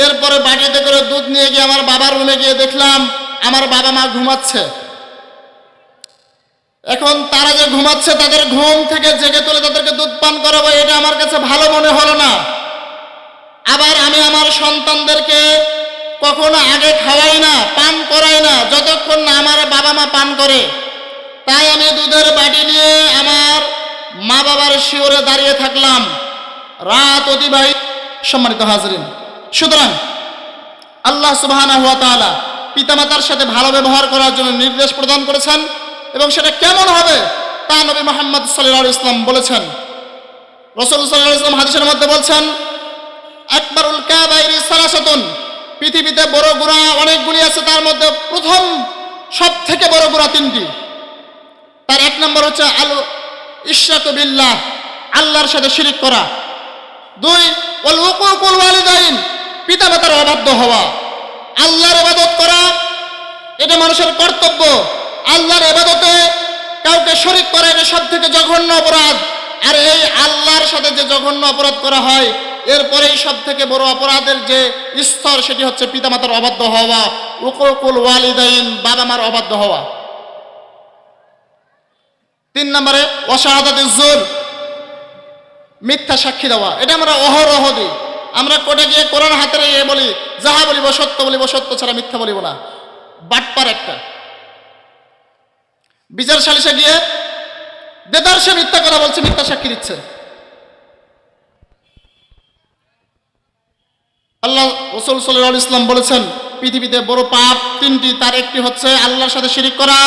এরপরে বাটিতে করে দুধ নিয়ে গিয়ে আমার বাবার রুমে গিয়ে দেখলাম আমার বাবা মা ঘুমাচ্ছে। এখন তারা যে ঘুমাচ্ছে, তাদের ঘুম থেকে জেগে তুলে তাদেরকে দুধ পান করাবো, এটা আমার কাছে ভালো মনে হলো না। আবার আমি আমার সন্তানদেরকে কখনো আগে খাওয়াই না, পান করাই না, যতক্ষণ না আমার বাবা মা পান করে। তাই আমি দুধের বাটি নিয়ে আমার মা বাবার শিওরে দাঁড়িয়ে থাকলাম, রাত অতিবাহিত। সম্মানিত হাজরিন, সুতরাং আল্লাহ সুবহানাহু ওয়া তাআলা পিতামাতার সাথে ভালো ব্যবহার করার জন্য নির্দেশ প্রদান করেছেন, এবং সেটা কেমন হবে তা নবী মুহাম্মদ সাল্লাল্লাহু আলাইহি ওয়াসাল্লাম বলেছেন। রাসূল সাল্লাল্লাহু আলাইহি ওয়াসাল্লাম হাদিসের মধ্যে বলছেন, আকবারুল কাবাইরি সালাসাতুন, পৃথিবীতে বড় গুনাহ অনেকগুলি আছে, তার মধ্যে প্রথম সব থেকে বড় গুনাহ তিনটি। তার এক নম্বর হচ্ছে আল ইশরাকু বিল্লাহ, আল্লাহর সাথে শিরিক করা। দুই, ওয়াল উকুকুল ওয়ালিদাইন, পিতামাতার অবাধ্য হওয়া। আল্লাহর ইবাদত করা এটা মানুষের কর্তব্য, আল্লাহর ইবাদতে কাউকে শরীক করা এটা সবথেকে জঘন্য অপরাধ। আর এই আল্লাহর সাথে যে জঘন্য অপরাধ করা হয়, এরপরেই সব থেকে বড় অপরাধের যে স্তর, সেটি হচ্ছে পিতামাতার অবাধ্য হওয়া, উকুকুল ওয়ালিদাইন, বাবা মার অবাধ্য হওয়া। তিন নম্বরে ওয়াশাহাদাতুজ জুর, মিথ্যা সাক্ষী দেওয়া। এটা আমরা অহরহ দিই। আমরা কোর্টে গিয়ে কোরআন হাতে নিয়ে বলি, যাহা বলিব সত্য বলিব, সত্য ছাড়া মিথ্যা বলিব না। বাটপার একটা। বিচার সালিশে গিয়ে দেদার সে মিথ্যা কথা বলছে, মিথ্যা সাক্ষী দিচ্ছে। আল্লাহ রাসূল সাল্লাল্লাহু আলাইহি ওয়াসাল্লাম বলেছেন, পৃথিবীতে বড় পাপ তিনটি, তার একটি হচ্ছে আল্লাহর সাথে শিরিক করা,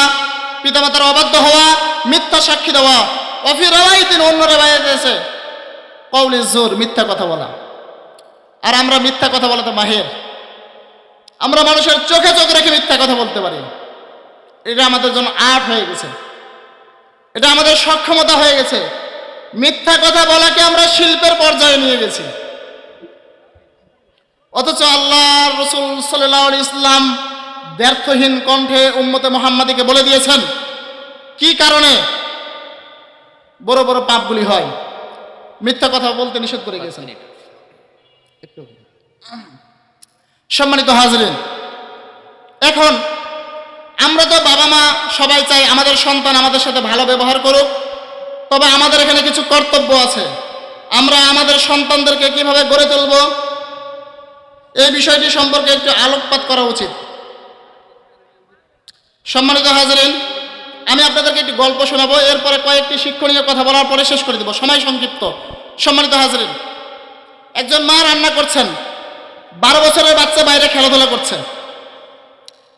পিতামাতার অবাধ্য হওয়া, মিথ্যা সাক্ষী দেওয়া। অফি রাওয়ায়াতিন, অন্য রাওয়ায়াতে আছে কওলি জুর, মিথ্যা কথা বলা। আর আমরা মিথ্যা কথা বলাতে মাহির, আমরা মানুষের চোখে চোখ রেখে মিথ্যা কথা বলতে পারি। এটা আমাদের জন্য আর্ট হয়ে গেছে, এটা আমাদের সক্ষমতা হয়ে গেছে। মিথ্যা কথা বলাকে আমরা শিল্পের পর্যায়ে নিয়ে গেছি। অথচ আল্লাহ রাসূল সাল্লাল্লাহু আলাইহি ওয়াসাল্লাম ব্যর্থহীন কণ্ঠে উম্মতে মুহাম্মাদীকে বলে দিয়েছেন কি কারণে বড় বড় পাপগুলি হয়, মিথ্যা কথা বলতে নিষেধ করে গেছেন। সম্মানিত হাজরিন, এখন আমরা তো বাবা মা সবাই চাই আমাদের সন্তান আমাদের সাথে ভালো ব্যবহার করুক, তবে আমাদের এখানে কিছু কর্তব্য আছে। আমরা আমাদের সন্তানদেরকে কিভাবে গড়ে তুলব, এই বিষয়টি সম্পর্কে একটু আলোকপাত করা উচিত। সম্মানিত হাজরিন, আমি আপনাদেরকে একটি গল্প শোনাবো, এরপরে কয়েকটি শিক্ষণীয় কথা বলার পরে শেষ করে দেব, সময় সংক্ষিপ্ত। সম্মানিত হাজরিন, একজন মা রান্না করছেন, 12 বছরের বাচ্চা বাইরে খেলাধুলা করছে।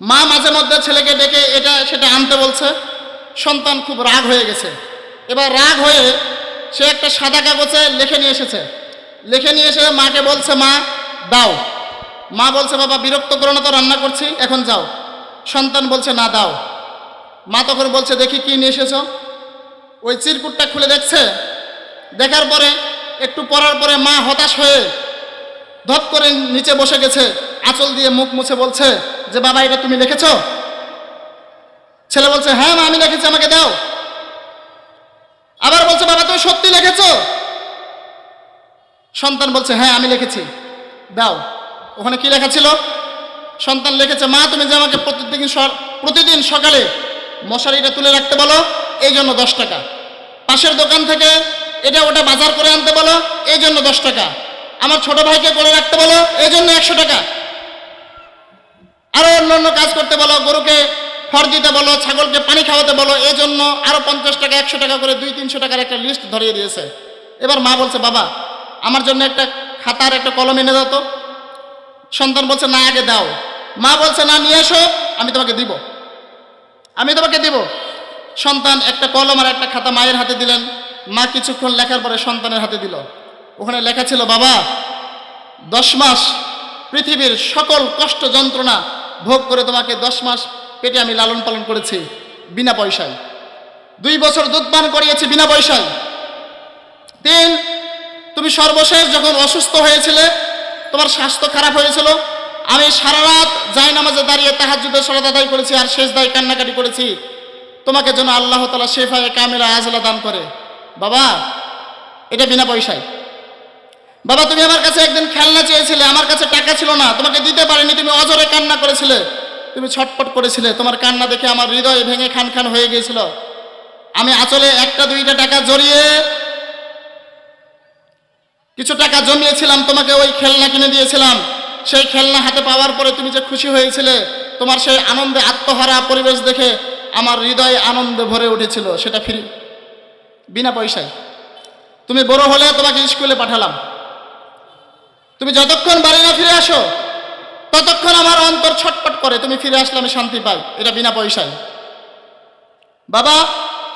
মা মাঝে মধ্যে ছেলেকে ডেকে এটা সেটা আনতে বলছে। সন্তান খুব রাগ হয়ে গেছে। এবার রাগ হয়ে সে একটা সাদা কাগজে লিখে নিয়ে এসেছে। লিখে নিয়ে এসে মাকে বলছে, মা দাও। মা বলছে, বাবা বিরক্ত করো না তো, রান্না করছি, এখন যাও। সন্তান বলছে, না দাও। মা তখন বলছে, দেখি কি নিয়ে এসেছ। ওই চিরকুটটা খুলে দেখছে। দেখার পরে একটু পড়ার পরে মা হতাশ হয়ে ধপ করে নিচে বসে গেছে, আঁচল দিয়ে মুখ মুছে বলছে যে, বাবা এটা তুমি লিখেছ? ছেলে বলছে, হ্যাঁ মা আমি লিখেছি, আমাকে দাও। আবার বলছে, বাবা তুমি সত্যি লিখেছ? সন্তান বলছে, হ্যাঁ আমি লিখেছি, দাও। ওখানে কি লেখা ছিল? সন্তান লিখেছে, মা তুমি যে আমাকে প্রতিদিন সকালে মশারিটা তুলে রাখতে বলো, এই জন্য 10 টাকা। পাশের দোকান থেকে এটা ওটা বাজার করে আনতে বলো, এই জন্য 10 টাকা। আমার ছোট ভাইকে করে রাখতে বলো, এই জন্য 100 টাকা। আরো অন্য কাজ করতে বলো, গরুকে খড় দিতে বলো, ছাগলকে পানি খাওয়াতে বলো, এই জন্য আরো 50 টাকা 100 টাকা করে 200-300 টাকার একটা লিস্ট ধরিয়ে দিয়েছে। এবার মা বলছে, বাবা আমার জন্য একটা খাতার একটা কলম এনে দাও তো। সন্তান বলছে, না আগে দাও। মা বলছে, না নিয়ে এসো, আমি তোমাকে দিব, আমি তোমাকে দিব। সন্তান একটা কলম আর একটা খাতা মায়ের হাতে দিলেন। মা কিছুক্ষণ লেখার পরে সন্তানের হাতে দিল। ওখানে লেখা ছিল, বাবা 10 মাস পৃথিবীর সকল কষ্ট যন্ত্রণা ভোগ করে তোমাকে 10 মাস পেটে আমি লালন পালন করেছি বিনা পয়সায়। 2 বছর দুধ পান করিয়েছি বিনা পয়সায়। 3, তুমি সর্বশেষ যখন অসুস্থ হয়েছিলে, তোমার স্বাস্থ্য খারাপ হয়েছিল, আমি সারা রাত জায়নামাজে দাঁড়িয়ে তাহাজ্জুদের সালাত আদায় করেছি আর সেজদায় কান্নাকাটি করেছি, তোমাকে যেন আল্লাহ তাআলা শেফায়ে কামিলা আজলা দান করে। বাবা এটা বিনা পয়সায়। বাবা তুমি আমার কাছে একদিন খেলনা চেয়েছিলে, আমার কাছে টাকা ছিল না, তোমাকে দিতে পারিনি, তুমি অজরে কান্না করেছিলে, তুমি ছটফট করেছিলে, তোমার কান্না দেখে আমার হৃদয় ভেঙে খান খান হয়ে গিয়েছিল। আমি আঁচলে 1-2 টাকা জড়িয়ে কিছু টাকা জমিয়েছিলাম, তোমাকে ওই খেলনা কিনে দিয়েছিলাম। সেই খেলনা হাতে পাওয়ার পরে তুমি যে খুশি হয়েছিলে, তোমার সেই আনন্দে আত্মহারা পরিবেশ দেখে আমার হৃদয় আনন্দে ভরে উঠেছিল, সেটা বিনা পয়সায়। তুমি বড় হলে তোমাকে স্কুলে পাঠালাম, তুমি যতক্ষণ বাড়ি না ফিরে আসো ততক্ষণ আমার অন্তর ছটফট করে, তুমি ফিরে আসলে আমি শান্তি পাই, এটা বিনা পয়সায়। বাবা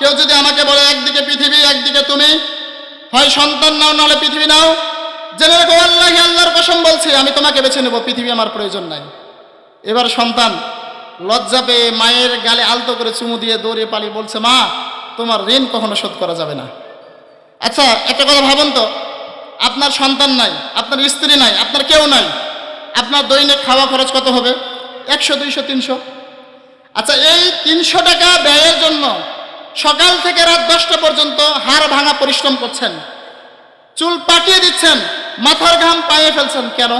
কেউ যদি আমাকে বলে একদিকে পৃথিবী একদিকে তুমি, হয় সন্তান নাও নাহলে পৃথিবী নাও, জেনে রেখো আল্লাহি আল্লাহর কসম বলছি আমি তোমাকে বেছে নেব, পৃথিবী আমার প্রয়োজন নাই। এবার সন্তান লজ্জা পেয়ে মায়ের গালে আলতো করে চুমু দিয়ে দৌড়ে পালিয়ে বলছে, মা তোমার ঋণ কখনো শোধ করা যাবে না। আচ্ছা একটা কথা ভাবুন তো, আপনার সন্তান নাই, আপনার স্ত্রী নাই, আপনার কেউ নাই, আপনার দৈনিক খাওয়া খরচ কত হবে? 100, 200, 300। আচ্ছা এই 300 টাকা ব্যয়ের জন্য সকাল থেকে রাত 10টা পর্যন্ত হাড় ভাঙা পরিশ্রম করছেন, চুল পাকিয়ে দিচ্ছেন, মাথার ঘাম পায়ে ফেলছেন, কেন?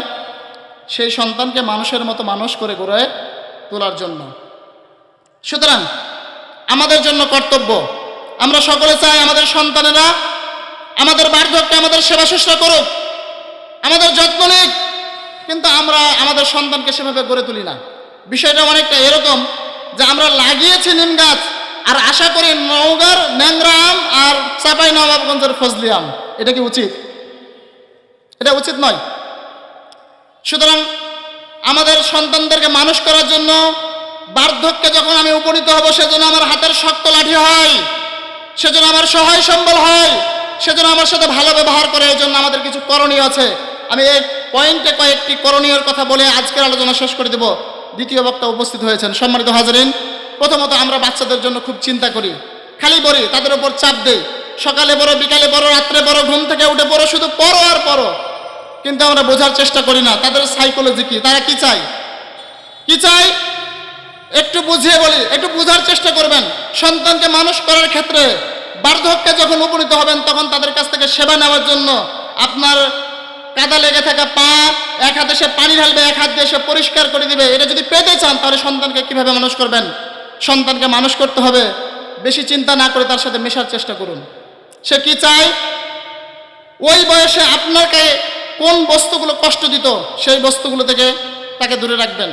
সেই সন্তানকে মানুষের মতো মানুষ করে গড়ে তোলার জন্য। সুতরাং আমাদের জন্য কর্তব্য, আমরা সকলে চাই আমাদের সন্তানেরা আমাদের বার্ধক্যে আমাদের সেবা শুশ্রূষা করুক, আমাদের যত্ন নিক, কিন্তু আমরা আমাদের সন্তানকে সেভাবে গড়ে তুলি না। বিষয়টা অনেকটা এরকম যে আমরা লাগিয়েছি নিম গাছ আর আশা করি নওগাঁর ন্যাংরা আম আর চাঁপাই নবাবগঞ্জের ফজলি আম। এটা কি উচিত? এটা উচিত নয়। সুতরাং আমাদের সন্তানদেরকে মানুষ করার জন্য বার্ধক্যে যখন আমি উপনীত হব, সেজন্য আমার হাতের শক্ত লাঠি হয়, সেজন্য আমার সহায় সম্বল হয়, সেজন্য আমার সাথে ভালো ব্যবহার করে। এই জন্য আমাদের কিছু করণীয় আছে। আমি এই পয়েন্টে কয়েকটি করণীয়র কথা বলে আজকের আলোচনা শেষ করে দেব। দ্বিতীয় বক্তা উপস্থিত হয়েছেন। সম্মানিত হাজরিন, প্রথমত আমরা বাচ্চাদের জন্য খুব চিন্তা করি, খালি বলি, তাদের উপর চাপ দেই, সকালে বড়, বিকালে বড়, রাত্রে বড়, ঘুম থেকে উঠে পড়ো, শুধু পড়ো আর পড়ো। কিন্তু আমরা বোঝার চেষ্টা করি না তাদের সাইকোলজি কি, তারা কি চায়, কি চায় একটু বুঝিয়ে বলি, একটু বোঝার চেষ্টা করবেন। সন্তানকে মানুষ করার ক্ষেত্রে বার্ধক্যে যখন উপনীত হবেন তখন তাদের কাছ থেকে সেবা নেওয়ার জন্য আপনার কাদা লেগে থাকা পা এক হাতে সে পানি ঢালবে, এক হাত দিয়ে সে পরিষ্কার করে দিবে। এটা যদি পেতে চান তাহলে সন্তানকে কিভাবে মানুষ করবেন? সন্তানকে মানুষ করতে হবে বেশি চিন্তা না করে তার সাথে মেশার চেষ্টা করুন। সে কি চায়, ওই বয়সে আপনাকে কোন বস্তুগুলো কষ্ট দিত সেই বস্তুগুলো থেকে তাকে দূরে রাখবেন।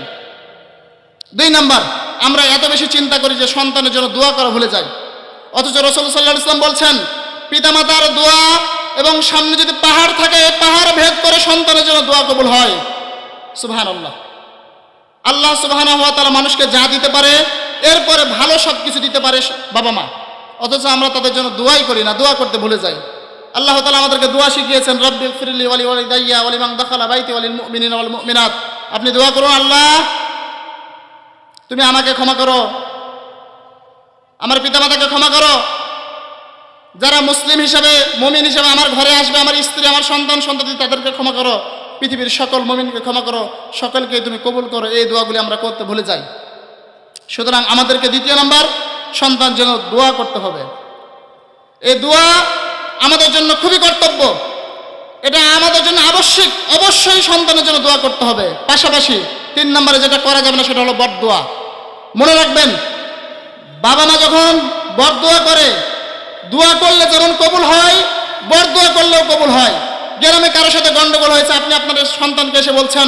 দুই নাম্বার, আমরা এত বেশি চিন্তা করি যে সন্তানের জন্য দোয়া করা ভুলে যাই, অথচ রাসূল সাল্লাল্লাহু আলাইহি ওয়াসাল্লাম বলছেন পিতামাতার দোয়া এবং সামনে যদি পাহাড় থাকে পাহাড় ভেদ করে সন্তানের জন্য দোয়া কবুল হয়। সুবহানাল্লাহ। আল্লাহ সুবহানাহু ওয়া তাআলা মানুষকে যা দিতে পারে এরপরে ভালো সব কিছু দিতে পারে বাবা মা, অথচ আমরা তাদের জন্য দোয়াই করি না, দোয়া করতে ভুলে যাই। আল্লাহ তাআলা আমাদেরকে দোয়া শিখিয়েছেন, রব্বি ফিরলি ওয়ালি ওয়ালিদাইয়া ওয়ালিমান দাখালা বাইতি ওয়ালিল মুমিনিনা ওয়াল মুমিনাত। আপনি দোয়া করুন, আল্লাহ তুমি আমাকে ক্ষমা করো, আমার পিতামাতাকে ক্ষমা করো, যারা মুসলিম হিসাবে মুমিন হিসাবে আমার ঘরে আসবে, আমার স্ত্রী আমার সন্তান সন্ততি তাদেরকে ক্ষমা করো, পৃথিবীর সকল মুমিনকে ক্ষমা করো, সকলকে তুমি কবুল করো। এই দোয়াগুলি আমরা করতে ভুলে যাই। সুতরাং আমাদেরকে দ্বিতীয় নাম্বার সন্তান যেন দোয়া করতে হবে। এই দোয়া আমাদের জন্য খুবই কর্তব্য, এটা আমাদের জন্য আবশ্যিক, অবশ্যই সন্তানের জন্য দোয়া করতে হবে। পাশাপাশি তিন নম্বরে যেটা করা যাবে না সেটা হলো বদদোয়া। মনে রাখবেন, বাবা মা যখন বদদোয়া করে, দোয়া করলে যেমন কবুল হয় বদদোয়া করলেও কবুল হয়। গ্রামে কারোর সাথে গন্ডগোল হয়েছে, আপনি আপনার সন্তানকে এসে বলছেন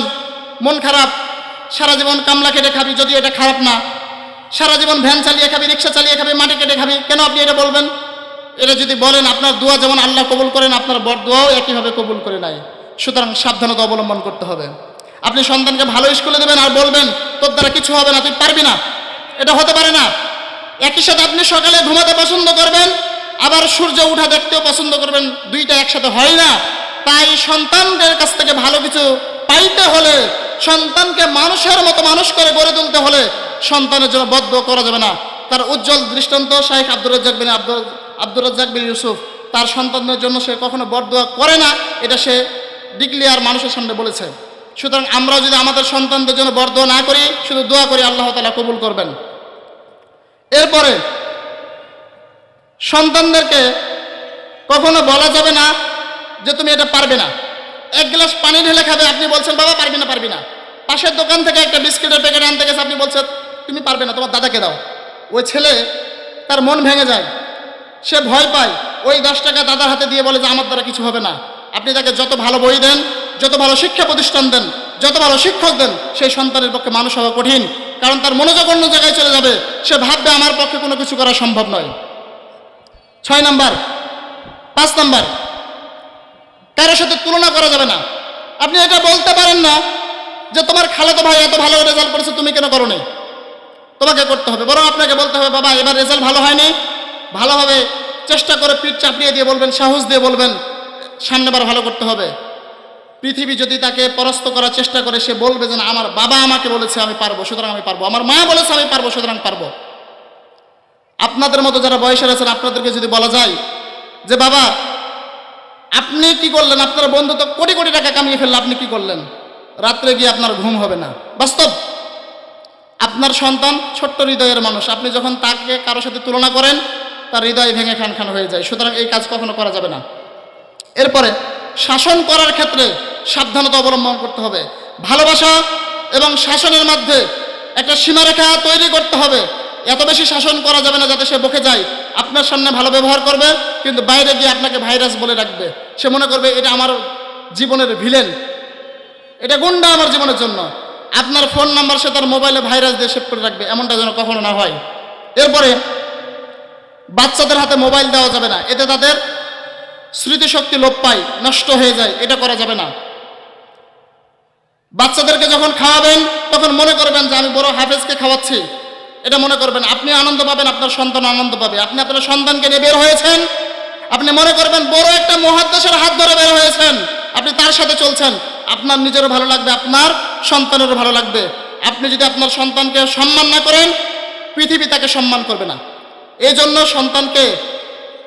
মন খারাপ, সারা জীবন কামলা কেটে খাবি, যদি এটা খারাপ না, সারা জীবন ভ্যান চালিয়ে খাবি, রিক্সা চালিয়ে খাবি, মাটি কেটে খাবি, কেন আপনি এটা বলবেন? এটা যদি বলেন আপনার দোয়া যেমন আল্লাহ কবুল করেন, আপনার বদদোয়াও একইভাবে কবুল করে নাই। সুতরাং সাবধানতা অবলম্বন করতে হবে। আপনি সন্তানকে ভালো স্কুলে দেবেন আর বলবেন তোর দ্বারা কিছু হবে না, তুই পারবি না, এটা হতে পারে না। একই সাথে আপনি সকালে ঘুমাতে পছন্দ করবেন, আবার সূর্য উঠা দেখতেও পছন্দ করবেন, দুইটা একসাথে হয় না। তাই সন্তানদের কাছ থেকে ভালো কিছু পাইতে হলে, সন্তানকে মানুষের মতো মানুষ করে গড়ে তুলতে হলে সন্তানের জন্য বদদোয়া করা যাবে না। তার উজ্জ্বল দৃষ্টান্ত শাইখ আব্দুর রাজ্জাক বিন ইউসুফ, তার সন্তানের জন্য সে কখনো বদদোয়া করে না, এটা সে ডিক্লিয়ার মানুষের সামনে বলেছে। সুতরাং আমরাও যদি আমাদের সন্তানদের জন্য বদদোয়া না করি, শুধু দোয়া করি, আল্লাহ তাআলা কবুল করবেন। এরপরে সন্তানদেরকে কখনো বলা যাবে না যে তুমি এটা পারবে না। এক গ্লাস পানি ঢেলে খাবে, আপনি বলছেন বাবা পারবি না। পাশের দোকান থেকে একটা বিস্কিটের প্যাকেট আনতে গেছে, আপনি বলছেন তুমি পারবে না, তোমার দাদাকে দাও। ওই ছেলে তার মন ভেঙে যায়, সে ভয় পায়, ওই 10 টাকা দাদার হাতে দিয়ে বলে যে আমার দ্বারা কিছু হবে না। আপনি তাকে যত ভালো বই দেন, যত ভালো শিক্ষা প্রতিষ্ঠান দেন, যত ভালো শিক্ষক দেন, সেই সন্তানের পক্ষে মানুষ হওয়া কঠিন। কারণ তার মনোযোগ অন্য জায়গায় চলে যাবে, সে ভাববে আমার পক্ষে কোনো কিছু করা সম্ভব নয়। 5 নাম্বার কারোর সাথে তুলনা করা যাবে না। আপনি এটা বলতে পারেন না যে তোমার খালাতো ভাই এত ভালো রেজাল্ট করেছে, তুমি কেন করো নি? তোমাকে করতে হবে। বরং আপনাকে বলতে হবে বাবা এবার রেজাল্ট ভালো হয়নি, ভালোভাবে চেষ্টা করে পিঠ চাপড়িয়ে দিয়ে বলবেন, সাহস দিয়ে বলবেন সামনেবার ভালো করতে হবে। পৃথিবী যদি তাকে পরাস্ত করার চেষ্টা করে, সে বলবে যে না, আমার বাবা আমাকে বলেছে আমি পারবো, সুতরাং আমি পারবো, আমার মা বলেছে আমি পারবো, সুতরাং পারবো। আপনাদের মতো যারা বয়সের আছেন, আপনাদেরকে যদি বলা যায় যে বাবা আপনি কি করলেন, আপনার বন্ধু তো কোটি কোটি টাকা কামিয়ে ফেললো, আপনি কি করলেন? রাত্রে গিয়ে আপনার ঘুম হবে না। বাস্তব, আপনার সন্তান ছোট্ট হৃদয়ের মানুষ, আপনি যখন তাকে কারোর সাথে তুলনা করেন, তার হৃদয় ভেঙে খান খান হয়ে যায়। সুতরাং এই কাজ কখনো করা যাবে না। এরপরে শাসন করার ক্ষেত্রে সাবধানতা অবলম্বন করতে হবে। ভালোবাসা এবং শাসনের মধ্যে একটা সীমারেখা তৈরি করতে হবে। এত বেশি শাসন করা যাবে না যাতে সে বকে যায়। আপনার সামনে ভালো ব্যবহার করবে, কিন্তু বাইরে গিয়ে আপনাকে ভাইরাস বলে রাখবে। সে মনে করবে এটা আমার জীবনের ভিলেন, এটা গুন্ডা আমার জীবনের জন্য। আপনার ফোন নাম্বার সে তার মোবাইলে ভাইরাস দিয়ে সেভ করে রাখবে, এমনটা যেন কখনো না হয়। এরপরে বাচ্চাদের হাতে মোবাইল দেওয়া যাবে না, এতে তাদের স্মৃতিশক্তি লোপ পায়, নষ্ট হয়ে যায়, এটা করা যাবে না। বাচ্চাদেরকে যখন খাওয়াবেন তখন মনে করবেন যে আমি বড় হাফেজকে খাওয়াচ্ছি, এটা মনে করবেন। আপনি আনন্দ পাবেন, আপনার সন্তান আনন্দ পাবে। আপনি আপনার সন্তানকে নিয়ে বের হয়েছেন, আপনি মনে করবেন বড় একটা মুহাদ্দিসের হাত ধরে বের হয়েছেন, আপনি তার সাথে চলছেন, আপনার নিজেরও ভালো লাগবে, আপনার সন্তানেরও ভালো লাগবে। আপনি যদি আপনার সন্তানকে সম্মান না করেন, পৃথিবী তাকে সম্মান করবে না। এই জন্য সন্তানকে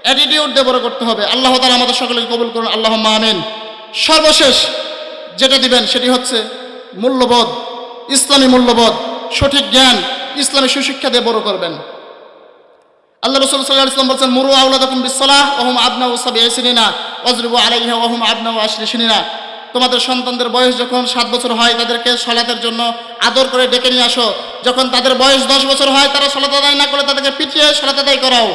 অ্যাটিটিউড দিয়ে বড় করতে হবে। আল্লাহ তাআলা আমাদের সকলকে কবুল করুন, আল্লাহুম্মা আমিন। সর্বশেষ যেটা দিবেন সেটি হচ্ছে মূল্যবোধ, ইসলামী মূল্যবোধ, সঠিক জ্ঞান, ইসলামী সুশিক্ষা দিয়ে বড় করবেন। আল্লাহ রাসূল সাল্লাল্লাহু আলাইহি ওয়াসাল্লাম বলেছেন, মুরু আওলাদাকুম বিসসালাহ ওয়া হুম আবনাউ 7 সিনিনা ওয়াজরিবু আলাইহা ওয়া হুম আবনাউ 10 সিনিনা। তোমাদের সন্তানদের বয়স যখন 7 বছর হয়, তাদেরকে সালাতের জন্য আদর করে ডেকে নিয়ে আসো। যখন তাদের বয়স 10 বছর হয়, তারা সালাত আদায় না করলে তাদেরকে পিটিয়ে সালাত আদায় করাও।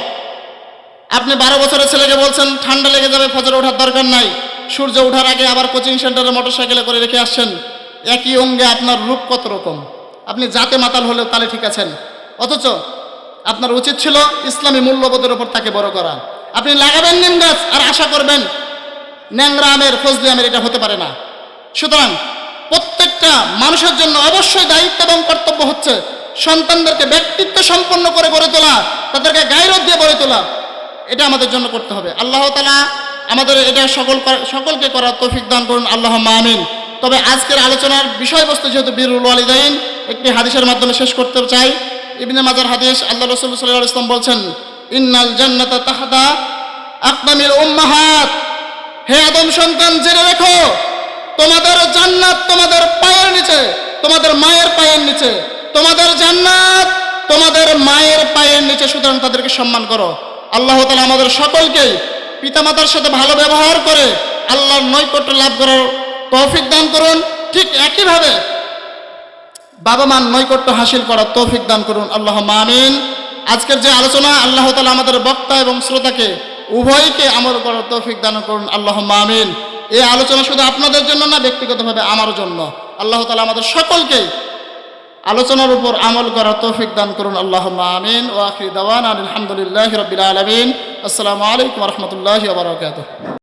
আপনি 12 বছরের ছেলেকে বলছেন ঠান্ডা লেগে যাবে, ফজরে ওঠার দরকার নাই, সূর্য ওঠার আগে আবার কোচিং সেন্টারে মোটরসাইকেলে করে রেখে আসছেন। একই অঙ্গে আপনার রূপ কত রকম। আপনি জাতে মাতাল হলেও তাহলে ঠিক আছেন, অথচ আপনার উচিত ছিল ইসলামী মূল্যবোধের উপর তাকে বড় করা। আপনি লাগাবেন নিম গাছ আর আশা করবেন ন্যাংরা আমের ফজলি আমের, এটা হতে পারে না। সুতরাং প্রত্যেকটা মানুষের জন্য অবশ্যই দায়িত্ব এবং কর্তব্য হচ্ছে সন্তানদেরকে ব্যক্তিত্ব সম্পন্ন করে গড়ে তোলা, তাদেরকে গায়রত দিয়ে গড়ে তোলা, এটা আমাদের জন্য করতে হবে। আল্লাহ তাআলা আমাদের এটা সকলকে করার তৌফিক দান করুন, আল্লাহুম্মা আমিন। তবে আজকের আলোচনার বিষয়বস্তু যেহেতু বিরুল ওয়ালিদাইন, একটি হাদিসের মাধ্যমে শেষ করতে চাই। ইবনে মাজার হাদিস, আল্লাহ রাসূল সাল্লাল্লাহু আলাইহি ওয়াসাল্লাম বলছেন, ইন্নাল জান্নাতা তাহতা আকদামিল উম্মাহাত। হে আদম সন্তান, জেনে রেখো তোমাদের জান্নাত তোমাদের পায়ের নিচে, তোমাদের মায়ের পায়ের নিচে। তোমাদের জান্নাত তোমাদের মায়ের পায়ের নিচে, সুতরাং তাদেরকে সম্মান করো। আল্লাহ তাআলা আমাদের সকলকে পিতামাতার সাথে ভালো ব্যবহার করে আল্লাহর নৈকট্য লাভ করার তৌফিক দান করুন। ঠিক একইভাবে বাবা মার নৈকট্য হাসিল করার তৌফিক দান করুন, আল্লাহুম্মা আমিন। আজকের যে আলোচনা, আল্লাহ তাআলা আমাদের বক্তা এবং শ্রোতাকে উভয়কে আমল করার তৌফিক দান করুন, আল্লাহুম্মা আমিন। এই আলোচনা শুধু আপনাদের জন্য না, ব্যক্তিগতভাবে আমার জন্য। আল্লাহ তাআলা আমাদের সকলকে আলোচনার উপর আমল করার তৌফিক দান করুন, আল্লাহুম্মা আমিন। ওয়া আখিরু দাওয়ানা আলহামদুলিল্লাহি রাব্বিল আলামিন। আসসালামু আলাইকুম ওয়া রাহমাতুল্লাহি ওয়া বারাকাতুহু।